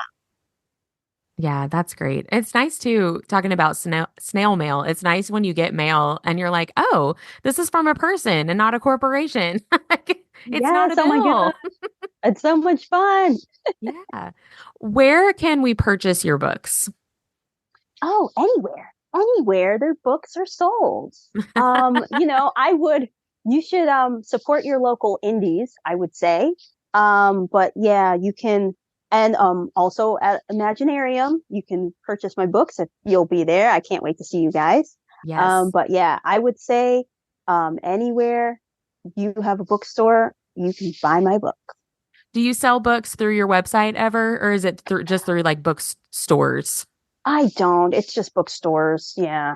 Yeah, that's great. It's nice too, talking about snail mail. It's nice when you get mail and you're like, oh, this is from a person and not a corporation. It's not a Yes. Oh my God. bill. It's so much fun. Yeah. Where can we purchase your books? Oh, anywhere their books are sold. You should support your local indies, I would say. But yeah, you can, and also at Imaginarium, you can purchase my books if you'll be there. I can't wait to see you guys. Yes. But yeah, I would say anywhere you have a bookstore, you can buy my book. Do you sell books through your website ever, or is it just through like bookstores? I don't. It's just bookstores. Yeah.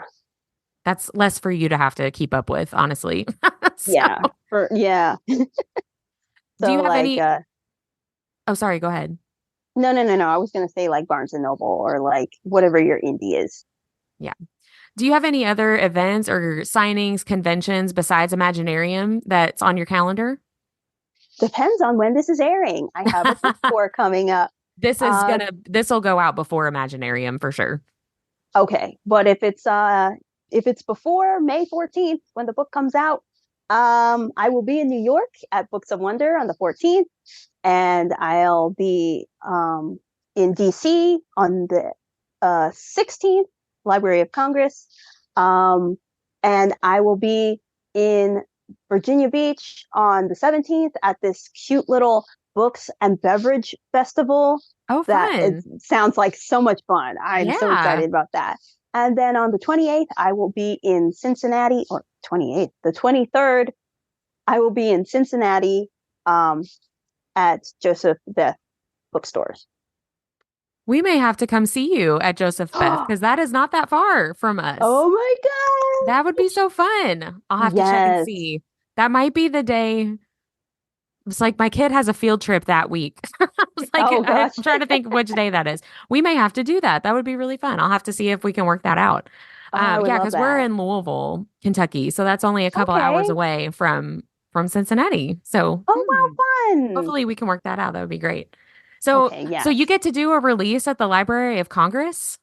That's less for you to have to keep up with, honestly. So, Yeah. Yeah. do you So have like any? Oh, sorry, go ahead. no. I was gonna say like Barnes and Noble or like whatever your indie is. Yeah. Do you have any other events or signings, conventions besides Imaginarium that's on your calendar? Depends on when this is airing. I have a book tour coming up. This will go out before Imaginarium for sure. Okay, but if it's before May 14th when the book comes out, I will be in New York at Books of Wonder on the 14th, and I'll be in DC on the 16th, Library of Congress, and I will be in Virginia Beach on the 17th at this cute little books and beverage festival Oh, that fun. sounds like so much fun. I'm so Yeah. excited about that. And then on the 28th, I will be in Cincinnati, or 28th, the 23rd, I will be in Cincinnati at Joseph Beth bookstores. We may have to come see you at Joseph Beth because that is not that far from us. Oh my That would be so fun. I'll God. have to check and Yes. see. That might be the day. It's like my kid has a field trip that week. I was like, Oh I'm gosh. trying to think which day that is. We may have to do that. That would be really fun. I'll have to see if we can work that out. Oh, I would Yeah, love because we're that. in Louisville, Kentucky, so that's only a couple hours Okay. away from Cincinnati. So Oh wow, fun. hopefully we can work that out. That would be great. So Okay, so you yes. get to do a release at the Library of Congress?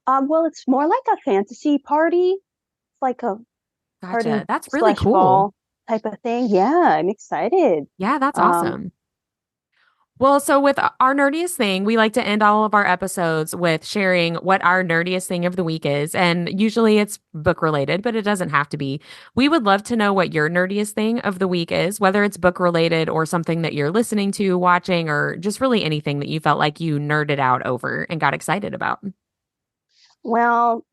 Well, it's more like a fantasy party. It's like a party Gotcha. That's really slash cool. ball type of thing. Yeah, I'm excited. Yeah, that's Um, awesome. Well, so with our nerdiest thing, we like to end all of our episodes with sharing what our nerdiest thing of the week is. And usually it's book related, but it doesn't have to be. We would love to know what your nerdiest thing of the week is, whether it's book related or something that you're listening to, watching, or just really anything that you felt like you nerded out over and got excited about. well,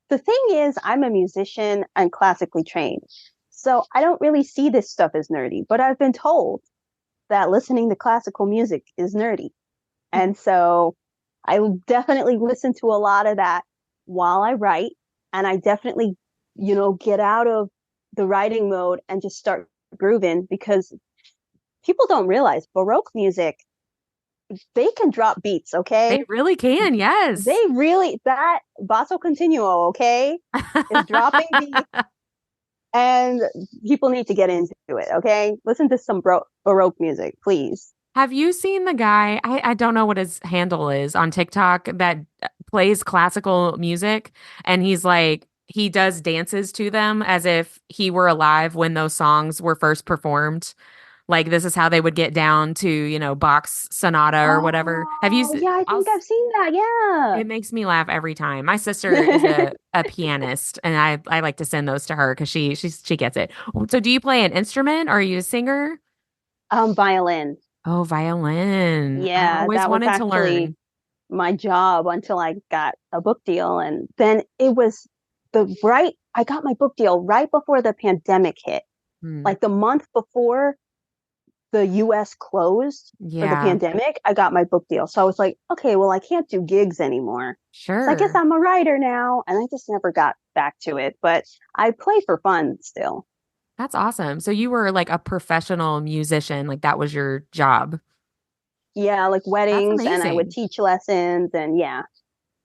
the thing is, I'm a musician and classically trained. So I don't really see this stuff as nerdy, but I've been told that listening to classical music is nerdy. And so I definitely listen to a lot of that while I write. And I definitely, get out of the writing mode and just start grooving because people don't realize Baroque music, they can drop beats, They okay? really can, yes. That basso continuo, okay, is dropping beats and people need to get into it, okay? Listen to some Baroque music, please. Have you seen the guy? I don't know what his handle is on TikTok that plays classical music and he's like, he does dances to them as if he were alive when those songs were first performed. Like this is how they would get down to, Bach's sonata or whatever. Have you? Oh, yeah, I I'll, think I've seen that. Yeah. it makes me laugh every time. My sister is a pianist, and I like to send those to her because she gets it. So, do you play an instrument? Or are you a singer? Violin. Oh, violin. I Yeah, always that was wanted to actually learn. my job until I got a book deal. And then it was I got my book deal right before the pandemic hit, Hmm. like the month before the US closed for the Yeah, pandemic. I got my book deal. So I was like, okay, well, I can't do gigs anymore. So I guess sure. I'm a writer now. And I just never got back to it, but I play for fun still. That's awesome. So you were like a professional musician, like that was your job. Yeah, like weddings, and I would amazing. teach lessons, and yeah.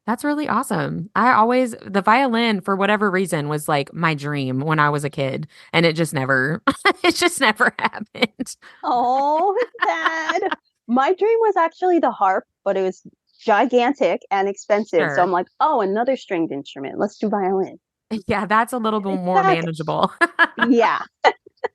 That's really awesome. The violin for whatever reason was like my dream when I was a kid, and it just never, it just never happened. Oh, sad. My dream was actually the harp, but it was gigantic and expensive. So Sure. I'm like, oh, another stringed instrument. Let's do violin. Yeah, that's a little bit more That, manageable. yeah,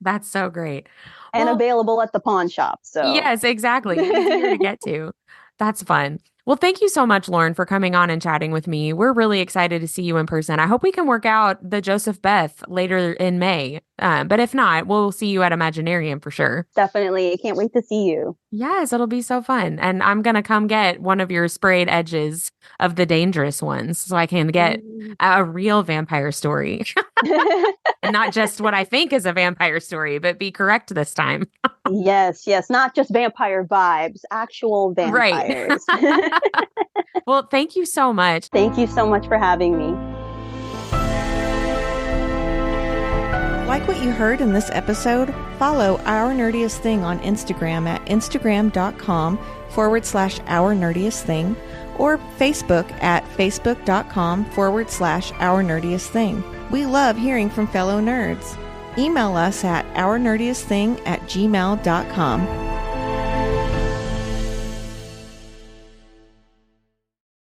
That's so great. and Well, available at the pawn shop. So yes, exactly. Easier to get to. That's fun. Well, thank you so much, Lauren, for coming on and chatting with me. We're really excited to see you in person. I hope we can work out the Joseph Beth later in May. But if not, we'll see you at Imaginarium for sure. definitely can't wait to see you. Yes, it'll be so fun. And I'm going to come get one of your sprayed edges of the dangerous ones so I can get a real vampire story. And not just what I think is a vampire story, but be correct this time. Yes, yes, not just vampire vibes, actual Right. vampires. Well, thank you so much. Thank you so much for having me. Like what you heard in this episode? Follow Our Nerdiest Thing on Instagram at instagram.com/Our Nerdiest Thing or Facebook at facebook.com/Our Nerdiest Thing. We love hearing from fellow nerds. Email us at ournerdiestthing@gmail.com.